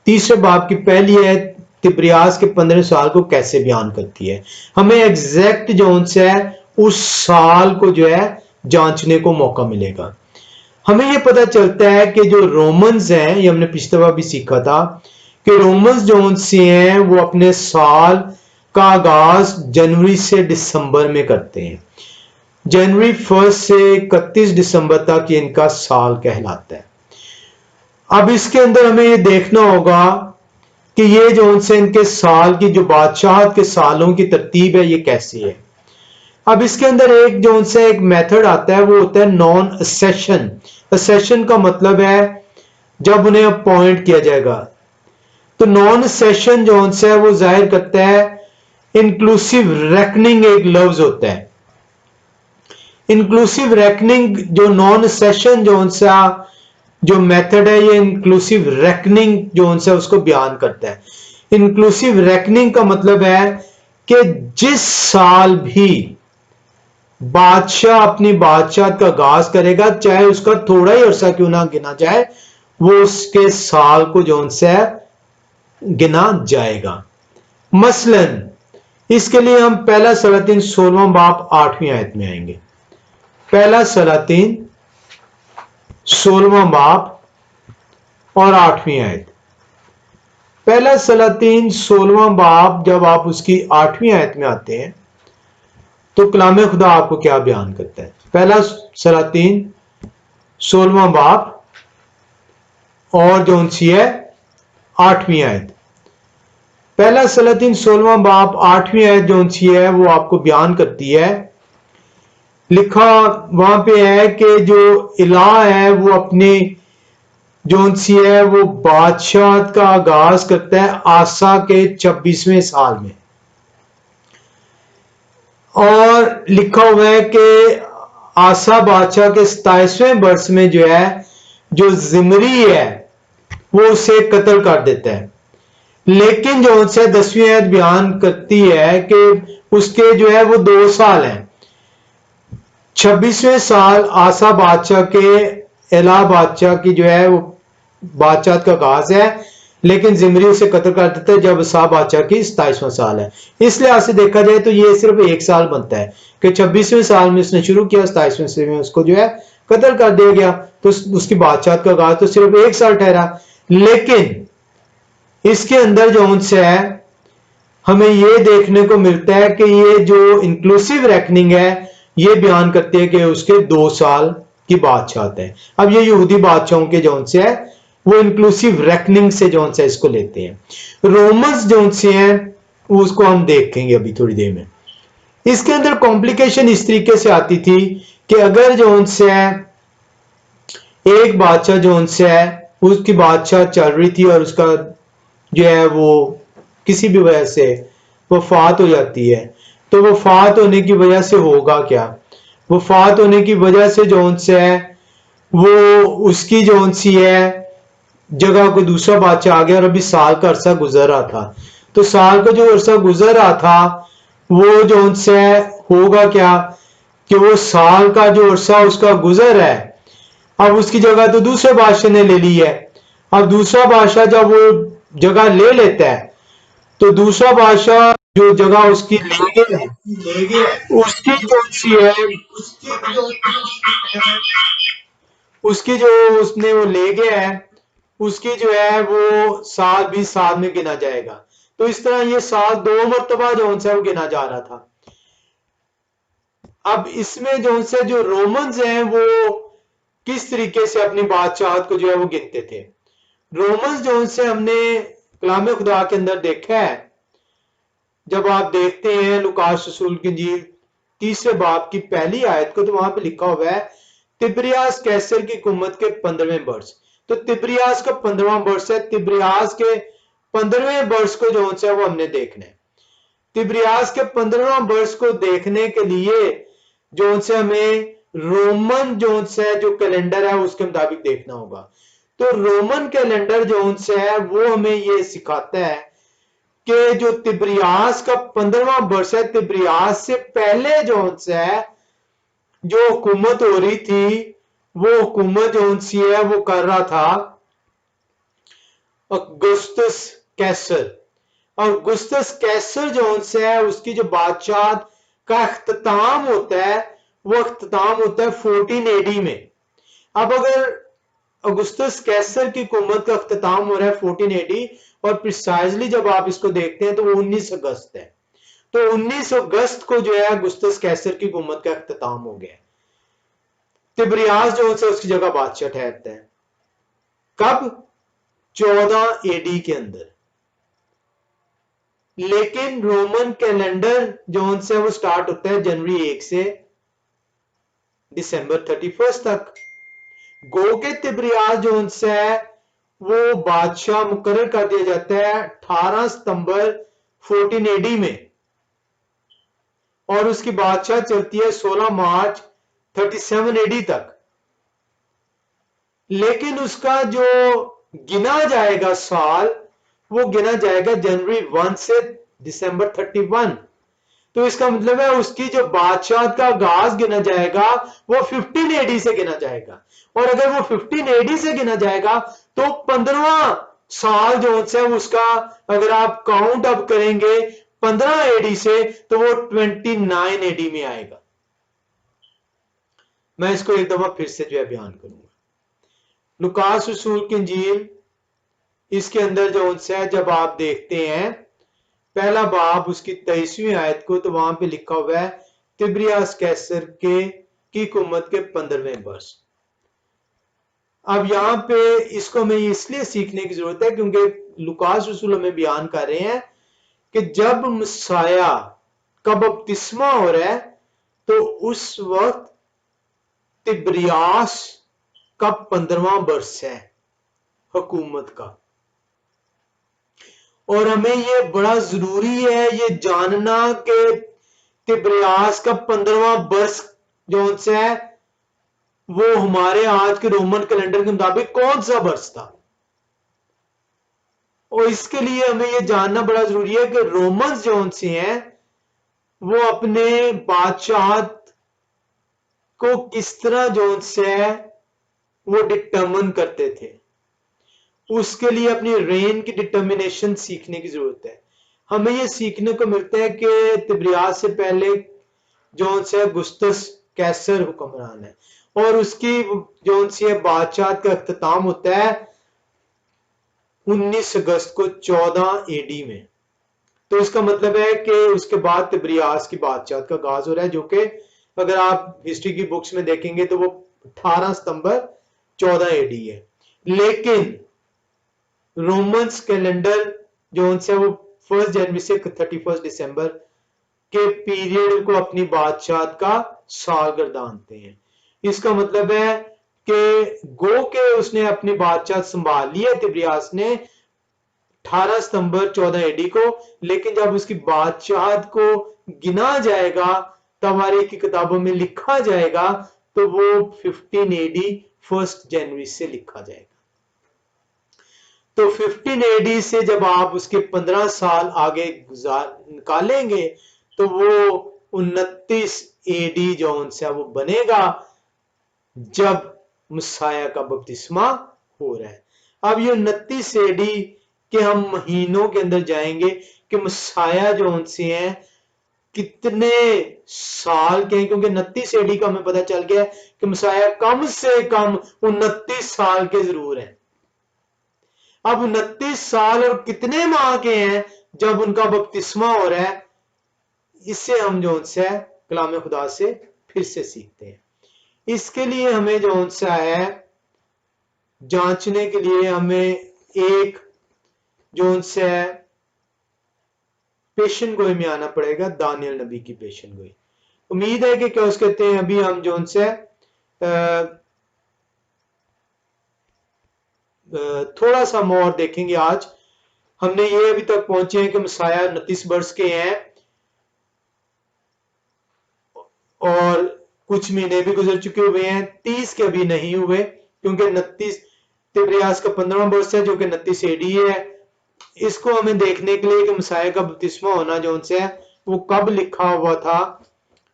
Speaker 1: 3 बाब की पहली है तिब्रियास के 15वें साल को कैसे बयान करती है। हमें एग्जैक्ट जो है उस साल को जो है जांचने को मौका मिलेगा। हमें यह पता चलता है कि जो रोमन्स हैं, ये हमने पिछले बार भी सीखा था कि रोमन्स जो से हैं वो अपने साल का आगाज जनवरी से दिसंबर में करते हैं। जनवरी 1 से 31 दिसंबर तक ये इनका साल कहलाता है। अब इसके अंदर हमें ये देखना होगा कि ये जो से इनके साल की जो बादशाहत के सालों की तरतीब है ये कैसी है। अब इसके अंदर एक जो से एक मेथड आता है वो होता है नॉन असेशन। असेशन का मतलब है जब उन्हें अपॉइंट किया जाएगा। तो नॉन असेशन जो है वो जाहिर करता है इंक्लूसिव रेकनिंग, एक लफ्ज होता है इंक्लूसिव रेकनिंग। जो नॉन असेशन जो मेथड है ये इंक्लूसिव रेकनिंग जो है उसको बयान करता है। इंक्लूसिव रेकनिंग का मतलब है कि जिस साल भी बादशाह अपनी बादशाह का आगाज करेगा, चाहे उसका थोड़ा ही अरसा क्यों ना गिना जाए, वो उसके साल को जो से गिना जाएगा। मसलन इसके लिए हम पहला सलातीन 16वां बाब 8वीं आयत में आएंगे। पहला सलातीन 16वां बाब और 8वीं आयत। पहला सलातीन 16वां बाब जब आप उसकी 8वीं आयत में आते हैं तो कलाम खुदा आपको क्या बयान करता है। पहला सलातीन 16वां बाब और जो सी है 8वीं आयत। पहला सलातीन 16वां बाब 8वीं आयत जो सी है वो आपको बयान करती है, लिखा वहां पे है कि जो इलाह है वो अपने जो सी है वो बादशाह का आगाज करता है आसा के 26वें साल में, और लिखा हुआ है कि आसा बादशाह के 27वें वर्ष में जो है जो जिमरी है वो उसे कत्ल कर देता है। लेकिन जो उनसे 10वीं आयत बयान करती है कि उसके जो है वो 2 साल हैं। 26वें साल आसा बादशाह के एला बादशाह की जो है वो बादशाह का आगाज है, लेकिन जिमरी उसे कत्ल कर देता है जब सा बादशाह की 27वां साल है। इस लिहाज से देखा जाए तो ये सिर्फ 1 साल बनता है कि 26वें साल में उसने शुरू किया, 27वें साल में उसको जो है कत्ल कर दिया गया, तो उसकी बादशाह का आगाज तो सिर्फ 1 साल ठहरा। लेकिन इसके अंदर जो उनसे है हमें यह देखने को मिलता है कि ये जो इंक्लूसिव रैकनिंग है ये बयान करती है कि उसके 2 साल की बादशाह है। अब ये यहूदी बादशाहों के जौन से है वो इंक्लूसिव रैकनिंग से जौन से इसको लेते हैं। रोमन्स जौन से हैं उसको हम देखेंगे अभी थोड़ी देर में। इसके अंदर कॉम्प्लिकेशन इस तरीके से आती थी कि अगर जौन से है एक बादशाह जौन से है उसकी बादशाह चल रही थी और उसका जो है वो किसी भी वजह से वफात हो जाती है, तो वफात होने की वजह से होगा क्या, वफात होने की वजह से जौन से है वो उसकी जौन सी है जगह को दूसरा बादशाह आ गया और अभी साल का अरसा गुजर रहा था, तो साल का जो अरसा गुजर रहा था वो जौन से होगा क्या कि वो साल का जो अरसा उसका गुजर है अब उसकी जगह तो दूसरे बादशाह ने ले ली है। अब दूसरा बादशाह जब वो जगह ले लेता है तो दूसरा बादशाह जो जगह उसकी ले गया उसकी जो सी है उसकी जो उसने वो ले गया है उसकी जो है वो साल 20 साल में गिना जाएगा। तो इस तरह ये साल 2 मरतबा जो उनसे वो गिना जा रहा था। अब इसमें जो उनसे जो रोमन्स हैं वो किस तरीके से अपनी बादशाहत को जो है वो गिनते थे। रोमन्स जो उनसे हमने कलाम खुदा के अंदर देखा है, जब आप देखते हैं लुकास रसूल की इंजील 3 बाब की पहली आयत को, तो वहां पे लिखा हुआ है तिब्रियास कैसर की हुकूमत के 15वें वर्ष। तो तिब्रियास का 15वां वर्ष है, तिब्रियास के 15वें वर्ष को जो है वो हमने देखना है। तिब्रियास के 15वां वर्ष को देखने के लिए जो से हमें रोमन जो कैलेंडर है उसके मुताबिक देखना होगा। तो रोमन कैलेंडर जो से है वो हमें ये सिखाता है कि जो तिब्रियास का 15वां वर्ष है, तिब्रियास से पहले जो है जो हुकूमत हो रही थी वो हुकूमत जो सी है वो कर रहा था अगुस्तस कैसर। और अगुस्तस कैसर जो से है उसकी जो बादशाह का अख्ताम होता है वो अख्ताम होता है 14 एडी में। अब अगर अगुस्तस कैसर की हुकूमत का अख्ताम हो रहा है 14 एडी और प्रिसाइजली जब आप इसको देखते हैं तो वो 19 अगस्त है, तो 19 अगस्त को जो है अगुस्तस कैसर की हुकूमत का अख्ताम हो गया। तिब्रियास जो है उसकी जगह बादशाह ठहरता है कब 14 एडी के अंदर। लेकिन रोमन कैलेंडर जो से वो स्टार्ट होता है जनवरी 1 से दिसंबर 31 तक। गो के तिब्रियास जो है वो बादशाह मुकर्रर कर दिया जाता है 18 सितंबर 14 एडी में, और उसकी बादशाह चलती है 16 मार्च 37 एडी तक। लेकिन उसका जो गिना जाएगा साल वो गिना जाएगा जनवरी 1 से दिसंबर 31। तो इसका मतलब है उसकी जो बादशाहत का आगाज गिना जाएगा वो 15 एडी से गिना जाएगा, और अगर वो 15 एडी से गिना जाएगा तो 15वां साल जो है उसका, अगर आप काउंट अप करेंगे 15 एडी से तो वो 29 एडी में आएगा। मैं इसको एक दफा फिर से जो है बयान करूंगा। लुकास रसूल की इंजील, इसके अंदर जो है जब आप देखते हैं पहला बाब उसकी 23वीं आयत को, तो वहां पे लिखा हुआ है तिब्रियास कैसर की हुकूमत के 15वें वर्ष। अब यहाँ पे इसको हमें इसलिए सीखने की जरूरत है क्योंकि लुकास रसूल हमें बयान कर रहे हैं कि जब मसाया का बपतिस्मा हो रहा है तो उस वक्त तिब्रियास का 15वां वर्ष है हुकूमत का। और हमें ये बड़ा जरूरी है ये जानना कि तिब्रियास का 15वां वर्ष जो है वो हमारे आज के रोमन कैलेंडर के मुताबिक कौन सा वर्ष था। और इसके लिए हमें ये जानना बड़ा जरूरी है कि रोमन्स जो से हैं वो अपने बादशाहत को किस तरह जो से वो डिटर्मिन करते थे। उसके लिए अपनी रेन की डिटर्मिनेशन सीखने की जरूरत है। हमें यह सीखने को मिलता है कि तिब्रियास से पहले जो से गुस्तस कैसर हुक्मरान है और उसकी जो सी बादशाह का अख्ताम होता है 19 अगस्त को 14 एडी में। तो इसका मतलब है कि उसके बाद तिब्रियास की बादशाह का आगाज हो रहा है, जो कि अगर आप हिस्ट्री की बुक्स में देखेंगे तो वो 18 सितंबर 14 एडी है। लेकिन रोमन्स कैलेंडर जो है वो 1 जनवरी से 31 दिसंबर के पीरियड को अपनी बादशाह का साल गर्दानते हैं। इसका मतलब है कि गो के उसने अपनी बादशाह संभाल ली है तिब्रियास ने 18 सितंबर 14 एडी को, लेकिन जब उसकी बादशाहत को गिना जाएगा तवारीख की किताबों में लिखा जाएगा तो वो 15 एडी 1 जनवरी से लिखा जाएगा। तो 15 एडी से जब आप उसके 15 साल आगे निकालेंगे तो वो 29 एडी जो है वो बनेगा जब मसाया का बपतिस्मा हो रहा है। अब ये 29 एडी के हम महीनों के अंदर जाएंगे कि मसाया जो उनसे हैं कितने साल के हैं, क्योंकि 29 एडी का हमें पता चल गया कि मसाया कम से कम 29 साल के जरूर हैं। अब 29 साल और कितने माह के हैं जब उनका बपतिस्मा हो रहा है, इससे हम जो है कलाम खुदा से फिर से सीखते हैं। इसके लिए हमें जो है जांचने के लिए हमें एक जो है पेशन गोई में आना पड़ेगा, दानियल नबी की पेशन गोई। उम्मीद है कि क्या उस कहते हैं अभी हम जो है थोड़ा सा और देखेंगे। आज हमने ये अभी तक पहुंचे हैं कि मसाया 29 वर्ष के हैं और कुछ महीने भी गुजर चुके हुए हैं, 30 के अभी नहीं हुए क्योंकि 29 तिब्रियास का 15वां वर्ष है जो कि 29 एडी है। इसको हमें देखने के लिए कि मसाया का बपतिस्मा होना जो उनसे है वो कब लिखा हुआ था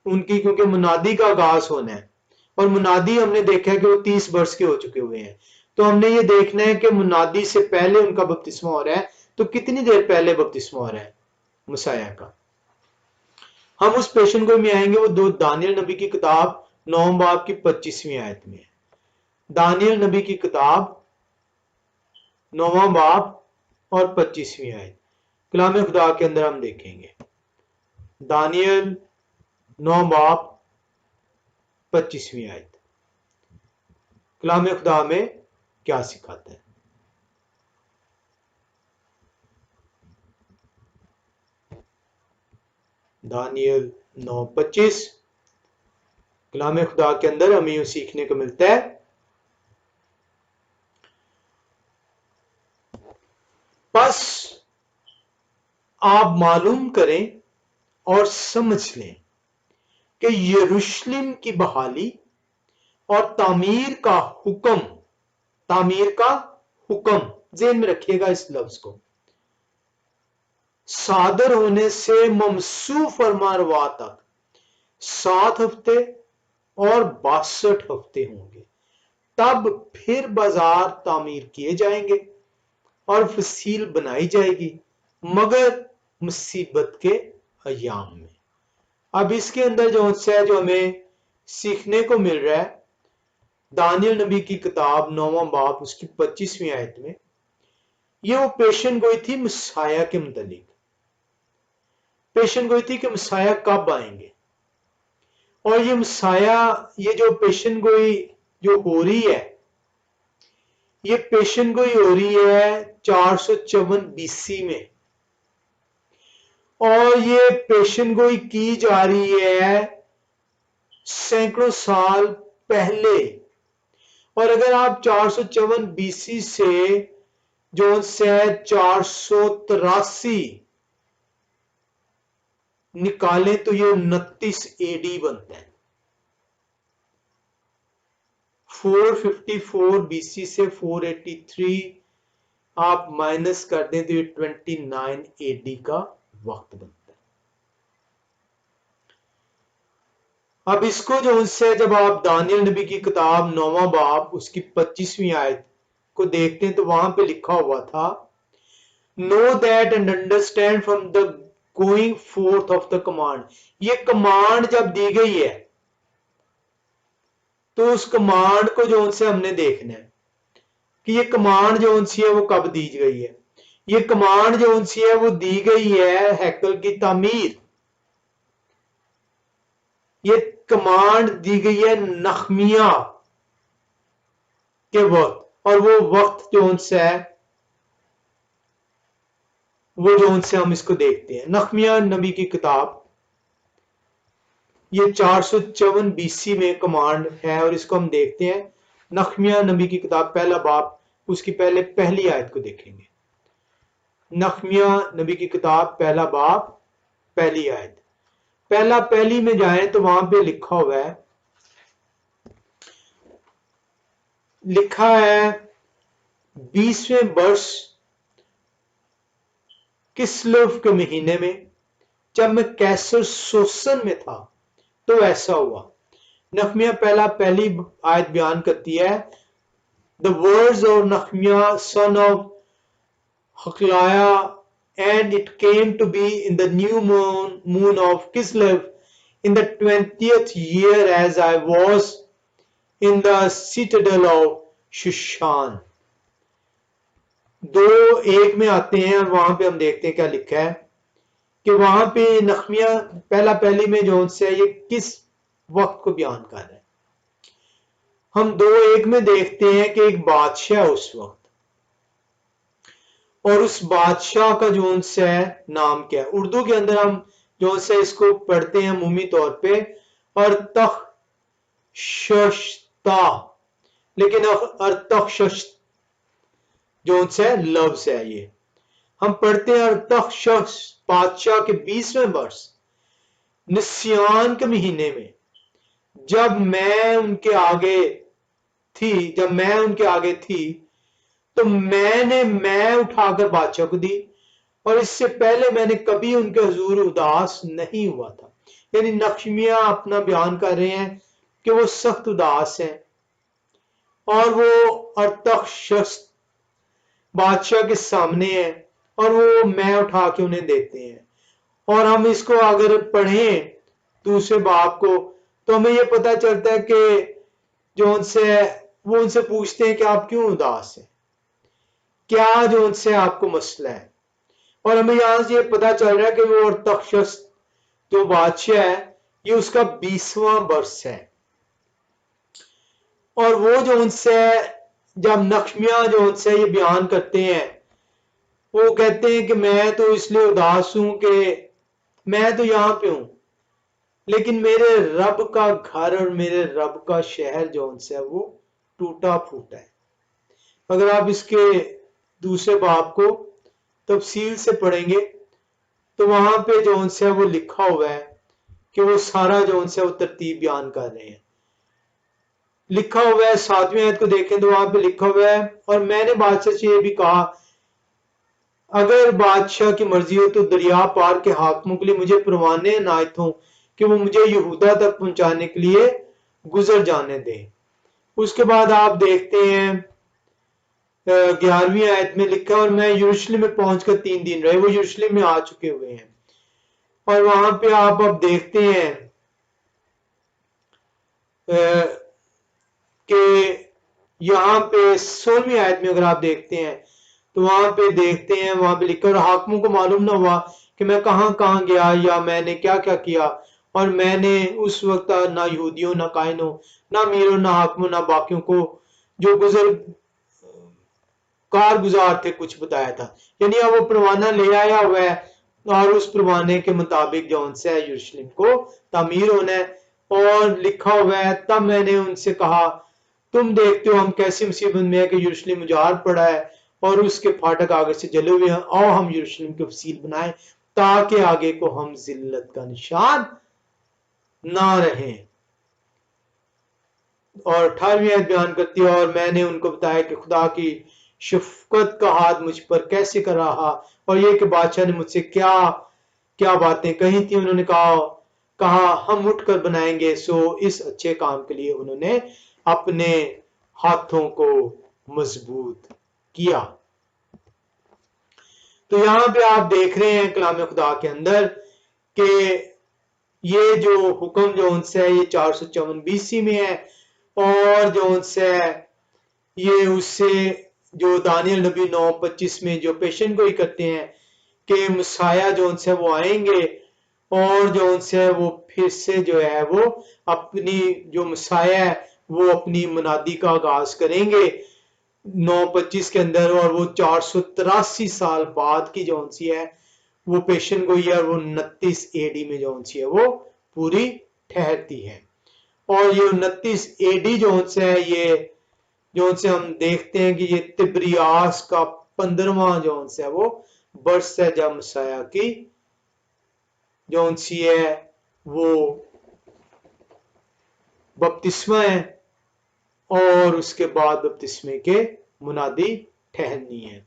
Speaker 1: उनकी, क्योंकि मुनादी का आगाज होना है और मुनादी हमने देखा है कि वो 30 वर्ष के हो चुके हुए हैं। तो हमने ये देखना है कि मुनादी से पहले उनका बपतिस्मा हो रहा है, तो कितनी देर पहले बपतिस्मा हो रहा है मसाया का। हम उस पेशन गोई में आएंगे, वो दो दानियल नबी की किताब 9 बाब की 25वीं आयत में है। दानियल नबी की किताब 9 बाब और 25वीं आयत कलाम खुदा के अंदर हम देखेंगे। दानियल 9 बाब 25वीं आयत कलाम खुदा में क्या सिखाता है। दानियल 9:25 कलाम खुदा के अंदर हमें यूं सीखने को मिलता है, बस आप मालूम करें और समझ लें कि यरूशलेम की बहाली और तामीर का हुक्म जेहन में रखिएगा इस लफ्ज को, सादर होने से ममसू फरमारवा तक 7 हफ्ते और 62 हफ्ते होंगे, तब फिर बाजार तामीर किए जाएंगे और फसील बनाई जाएगी, मगर मुसीबत के अयाम में। अब इसके अंदर जो हमें सीखने को मिल रहा है, दानियल नबी की किताब 9वां बाब उसकी 25वीं आयत में, ये वो पेशन गोई थी मसाया के मुतालिक। पेशन गोई थी कि मसाया कब आएंगे, और ये मसाया, ये जो पेशन गोई जो हो रही है, ये पेशन गोई हो रही है 454 बीसी में, और ये पेशन गोई की जा रही है सैकड़ों साल पहले। और अगर आप 454 बीसी से जो से 483 निकालें तो ये 29 एडी बनता है। 454 बीसी से 483 आप माइनस कर दें तो ये 29 एडी का वक्त बनता है। अब इसको जो उनसे जब आप दानियल नबी की किताब 9वां बाब उसकी 25वीं आयत को देखते हैं तो वहां पे लिखा हुआ था, know that and understand from the going fourth of the command. ये कमांड जब दी गई है तो उस कमांड को जो उनसे हमने देखना है कि ये कमांड जो उनसी है वो कब दी गई है। ये कमांड जो उनसी है वो दी गई है हैकल की तामीर। ये कमांड दी गई है नखमिया के वक्त, और वो वक्त जो उनसे है वो जो उनसे हम इसको देखते हैं। नखमिया नबी की किताब ये 454 बीसी में कमांड है, और इसको हम देखते हैं। नखमिया नबी की किताब पहला बाब उसकी पहली आयत को देखेंगे। नखमिया नबी की किताब पहला बाब पहली आयत, पहली में जाएं तो वहां पे लिखा है 20वें वर्ष किस्लेव के महीने में जब मैं कैसर सोसन में था तो ऐसा हुआ। नखमिया पहली आयत बयान करती है, द वर्ड्स ऑफ नखमिया son of Hachaliah, and it came to be in the new moon of Kislev in the 20th year as I was in the citadel of Shushan। दो एक में आते हैं और वहां पे हम देखते हैं क्या लिखा है कि वहां पे नखमिया पहली में जो उनसे ये किस वक्त को बयान कर रहा है। हम 2:1 में देखते हैं कि एक बादशाह उस वक्त, और उस बादशाह का जो उनसे नाम क्या है। उर्दू के अंदर हम जो उनसे इसको पढ़ते हैं मुमी तौर पे अरतख्शता, लेकिन अरतख्श जो उनसे लफ्ज है, ये हम पढ़ते हैं अरतख्श बादशाह के 20वें वर्ष निस्यान के महीने में जब मैं उनके आगे थी तो मैं उठाकर बादशाह को दी, और इससे पहले मैंने कभी उनके हुजूर उदास नहीं हुआ था। यानी नखमिया अपना बयान कर रहे हैं कि वो सख्त उदास हैं, और वो अरतख्शस बादशाह के सामने है, और वो मैं उठा के उन्हें देते हैं। और हम इसको अगर पढ़ें दूसरे बाब को तो हमें ये पता चलता है कि जो वो उनसे पूछते हैं कि आप क्यों उदास हैं, क्या जो उनसे आपको मसला है। और हमें यहां से ये पता चल रहा है कि वो अरतख्शस जो बादशाह है ये उसका 20वां वर्ष है। और वो जो उनसे जब नखमिया जो उनसे ये बयान करते हैं, वो कहते हैं कि मैं तो इसलिए उदास हूं कि मैं तो यहां पे हूं, लेकिन मेरे रब का घर और मेरे रब का शहर जो उनसे वो टूटा फूटा है। अगर आप इसके दूसरे बाब को तफसील से पढ़ेंगे तो वहां पे जो उनसे वो लिखा हुआ है कि वो सारा जो उनसे वो तरतीब बयान कर रहे हैं। लिखा हुआ है 7वीं आयत को देखें तो वहां पे लिखा हुआ है, और मैंने बादशाह से ये भी कहा अगर बादशाह की मर्जी हो तो दरिया पार के हाकिमों के लिए मुझे परवाने इनायत हों कि वो मुझे यहूदा तक पहुंचाने के लिए गुजर जाने दें। उसके बाद आप देखते हैं 11वीं आयत में लिखा, और मैं यरूशलेम में पहुंचकर 3 दिन रहे। वो यरूशलेम में आ चुके हुए हैं और वहां पे आप अब देखते हैं कि यहाँ पे 16वीं आयत में अगर आप देखते हैं तो वहां पे देखते हैं, वहां पे लिखा, और हाकिमों को मालूम ना हुआ कि मैं कहां कहां गया या मैंने क्या क्या किया, और मैंने उस वक्त ना यहूदियों ना कायनों ना मीरों ना हाकिमों ना बाकियों को जो गुजर कारगुजार थे कुछ बताया था। यानी अब वो परवाना ले आया हुआ है और उस परवाने के मुताबिक जो उनसे है यरूशलेम को तामीर होना है। और लिखा हुआ है, तब मैंने उनसे कहा, तुम देखते हो हम कैसी मुसीबत में है कि यरूशलेम उजाड़ पड़ा है और उसके फाटक आगे से जले हुए हैं। आओ हम यरूशलेम की फसील बनाएं ताकि आगे को हम जिल्लत का निशान ना रहें। और 18वीं आयत बयान करती है, और मैंने उनको बताया कि खुदा की शफकत का हाथ मुझ पर कैसे कर रहा, और ये कि बादशाह ने मुझसे क्या क्या बातें कही थी। उन्होंने कहा हम उठकर बनाएंगे। सो इस अच्छे काम के लिए उन्होंने अपने हाथों को मजबूत किया। तो यहां पे आप देख रहे हैं कलाम खुदा के अंदर कि ये जो हुक्म जो उनसे है ये 454 BC में है, और जो उनसे है ये उससे जो दानियल नबी 9:25 में जो पेशन गोई करते हैं कि मसाया जो उनसे वो आएंगे और जो उनसे वो फिर से जो है वो अपनी जो मसाया है वो अपनी मुनादी का आगाज करेंगे 9:25 के अंदर, और वो 483 साल बाद की जो सी है वो पेशन गोई है, और वो 29 AD में जो सी है वो पूरी ठहरती है। और ये 29 AD जो से है ये जो से हम देखते हैं कि ये तिब्रियास का 15वां जो से है वो बर्स है जब मसाया की जो सी है वो बपतिस्मा है, और उसके बाद बपतिस्मे के मुनादी ठहरनी है।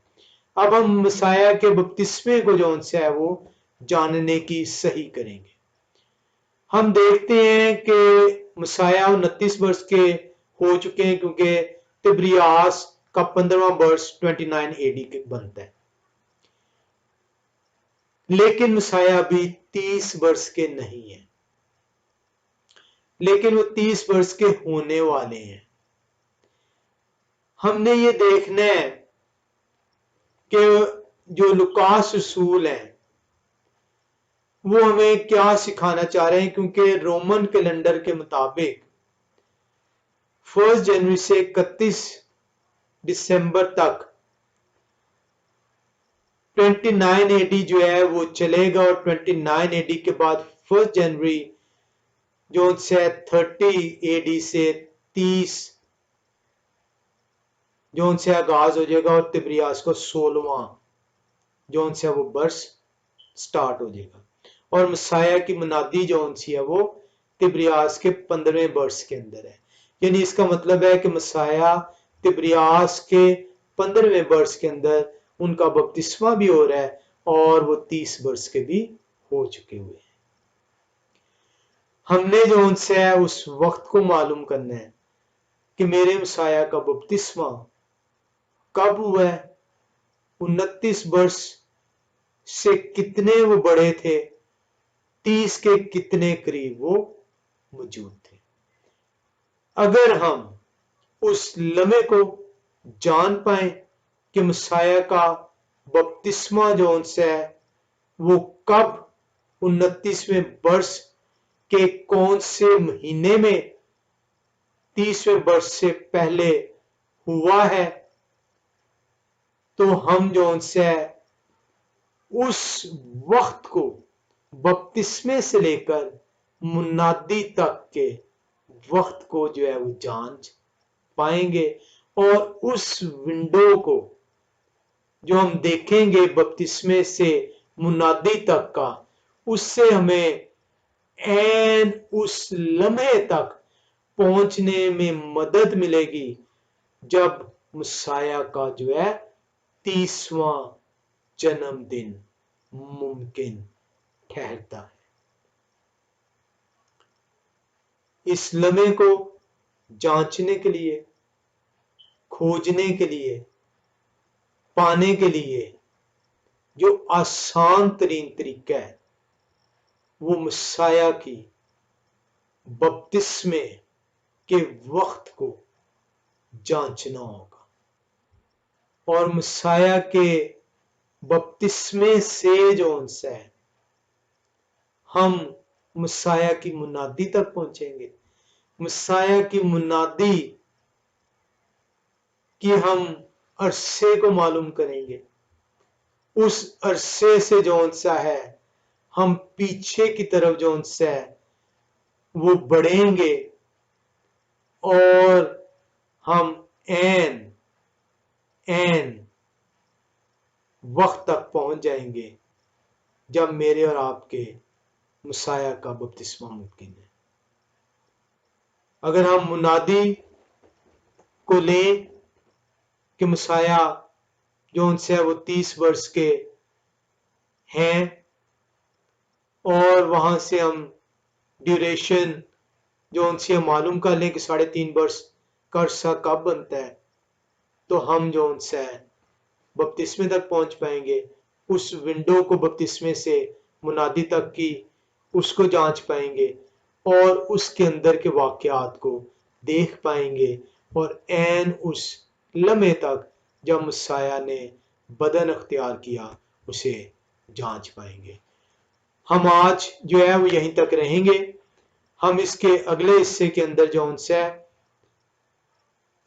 Speaker 1: अब हम मसाया के बपतिस्मे को जो से है वो जानने की सही करेंगे। हम देखते हैं कि मसाया 29 वर्ष के हो चुके हैं क्योंकि तिब्रियास का 15वां वर्ष 29 AD के बनता है, लेकिन मसाया अभी 30 वर्ष के नहीं है, लेकिन वो 30 वर्ष के होने वाले हैं। हमने ये देखना है कि जो लुकास रसूल है वो हमें क्या सिखाना चाह रहे हैं, क्योंकि रोमन कैलेंडर के मुताबिक 1 जनवरी से 31 दिसंबर तक 29 AD जो है वो चलेगा, और 29 AD के बाद 1 जनवरी जो से 30 AD से 30 जो से आगाज हो जाएगा, और तिब्रियास को 16वां जो से वो बर्स स्टार्ट हो जाएगा। और मसाया की मुनादी जो सी है वो तिब्रियास के 15वें वर्ष के अंदर है। यानी इसका मतलब है कि मसाया तिब्रियास के 15वें वर्ष के अंदर उनका बपतिस्मा भी हो रहा है और वो 30 वर्ष के भी हो चुके हुए हैं। हमने जो उनसे है उस वक्त को मालूम करना है कि मेरे मसाया का बपतिस्मा कब हुआ है, 29 वर्ष से कितने वो बड़े थे, 30 के कितने करीब वो मौजूद थे। अगर हम उस लम्हे को जान पाए कि मसाया का बपतिस्मा जो उनसे है वो कब 29वें वर्ष के कौन से महीने में 30वें वर्ष से पहले हुआ है, तो हम जो उनसे है उस वक्त को बपतिस्मे से लेकर मुनादी तक के वक्त को जो है वो जान पाएंगे, और उस विंडो को जो हम देखेंगे बपतिस्मे से मुनादी तक का, उससे हमें एन उस लम्हे तक पहुंचने में मदद मिलेगी जब मुसाया का जो है 30वां जन्मदिन मुमकिन ठहरता है। इस लम्हे को जांचने के लिए, खोजने के लिए, पाने के लिए जो आसान तरीन तरीका है वो मसाया की बपतिस्मे के वक्त को जांचना होगा। और मसाया के बपतिस्मे से जो उनसे है हम मसाया की मुनादी तक पहुंचेंगे। मसाया की मुनादी कि हम अरसे को मालूम करेंगे। उस अरसे से जो सा है हम पीछे की तरफ जो सा है वो बढ़ेंगे और हम एन वक्त तक पहुंच जाएंगे जब मेरे और आपके मसाया का बपतिस्मा मुमकिन है। अगर हम मुनादी को लें कि मसाया जो उनसे है वो 30 वर्ष के हैं और वहां से हम ड्यूरेशन जो उनसे हम मालूम कर लें कि 3.5 वर्ष का अरसा कब बनता है, तो हम जो उनसे है बपतिस्मे तक पहुंच पाएंगे। उस विंडो को बपतिस्मे से मुनादी तक की उसको जांच पाएंगे और उसके अंदर के वाकयात को देख पाएंगे और एन उस लम्हे तक जब मसाया ने बदन अख्तियार किया उसे जांच पाएंगे। हम आज जो है वो यहीं तक रहेंगे। हम इसके अगले हिस्से के अंदर जो उनसे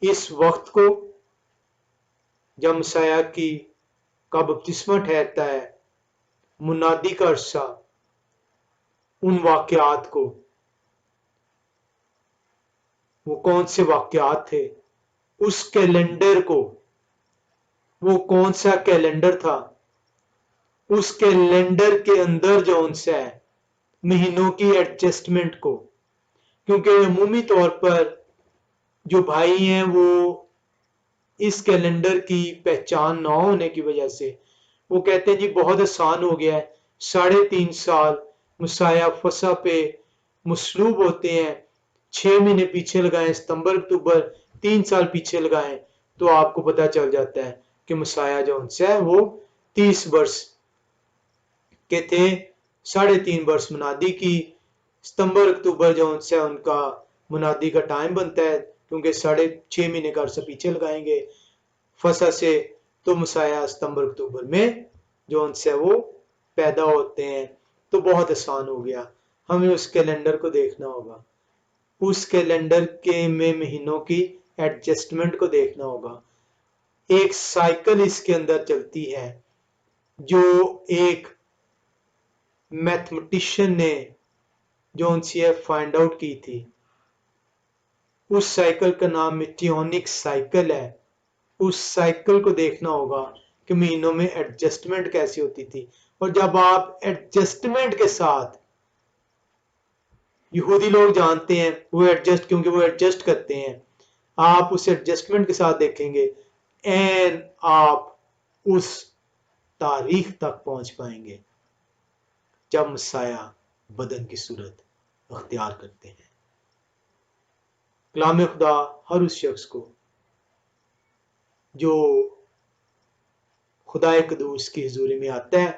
Speaker 1: इस वक्त को जब मसाया की का बपतिस्मा ठहरता है, मुनादी का अरसा, उन वाकयात को, वो कौन से वाकयात थे, उस कैलेंडर को, वो कौन सा कैलेंडर था, उस कैलेंडर के अंदर जो उनसे है महीनों की एडजस्टमेंट को, क्योंकि अमूमी तौर पर जो भाई हैं वो इस कैलेंडर की पहचान ना होने की वजह से वो कहते हैं जी बहुत आसान हो गया है, 3.5 साल मसाया फसा पे मसलूब होते हैं, 6 महीने पीछे लगाएं, सितंबर अक्टूबर 3 साल पीछे लगाएं तो आपको पता चल जाता है कि मसाया जो उनसे है वो 30 वर्ष के थे। 3.5 वर्ष मुनादी की, सितंबर अक्टूबर जो उनसे उनका मुनादी का टाइम बनता है क्योंकि 6.5 महीने का अरसा पीछे लगाएंगे फसा से, तो मसाया सितंबर अक्टूबर में जो उनसे वो पैदा होते हैं। तो बहुत आसान हो गया, हमें उस कैलेंडर को देखना होगा, उस कैलेंडर के में महीनों की एडजस्टमेंट को देखना होगा। एक साइकिल इसके अंदर चलती है जो एक मैथमेटिशियन ने जो उनसे फाइंड आउट की थी। उस साइकिल का नाम मिटियोनिक साइकिल है। उस साइकिल को देखना होगा कि महीनों में एडजस्टमेंट कैसी होती थी। और जब आप एडजस्टमेंट के साथ, यहूदी लोग जानते हैं वो एडजस्ट, क्योंकि वो एडजस्ट करते हैं, आप उस एडजस्टमेंट के साथ देखेंगे एंड आप उस तारीख तक पहुंच पाएंगे जब मसाया बदन की सूरत अख्तियार करते हैं। कलाम खुदा हर उस शख्स को जो खुदा कदूस की हुजूरी में आता है,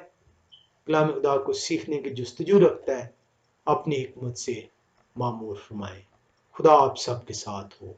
Speaker 1: कलाम खुदा को सीखने की जुस्तजू रखता है, अपनी हिकमत से मामूर फरमाए। खुदा आप सबके साथ हो।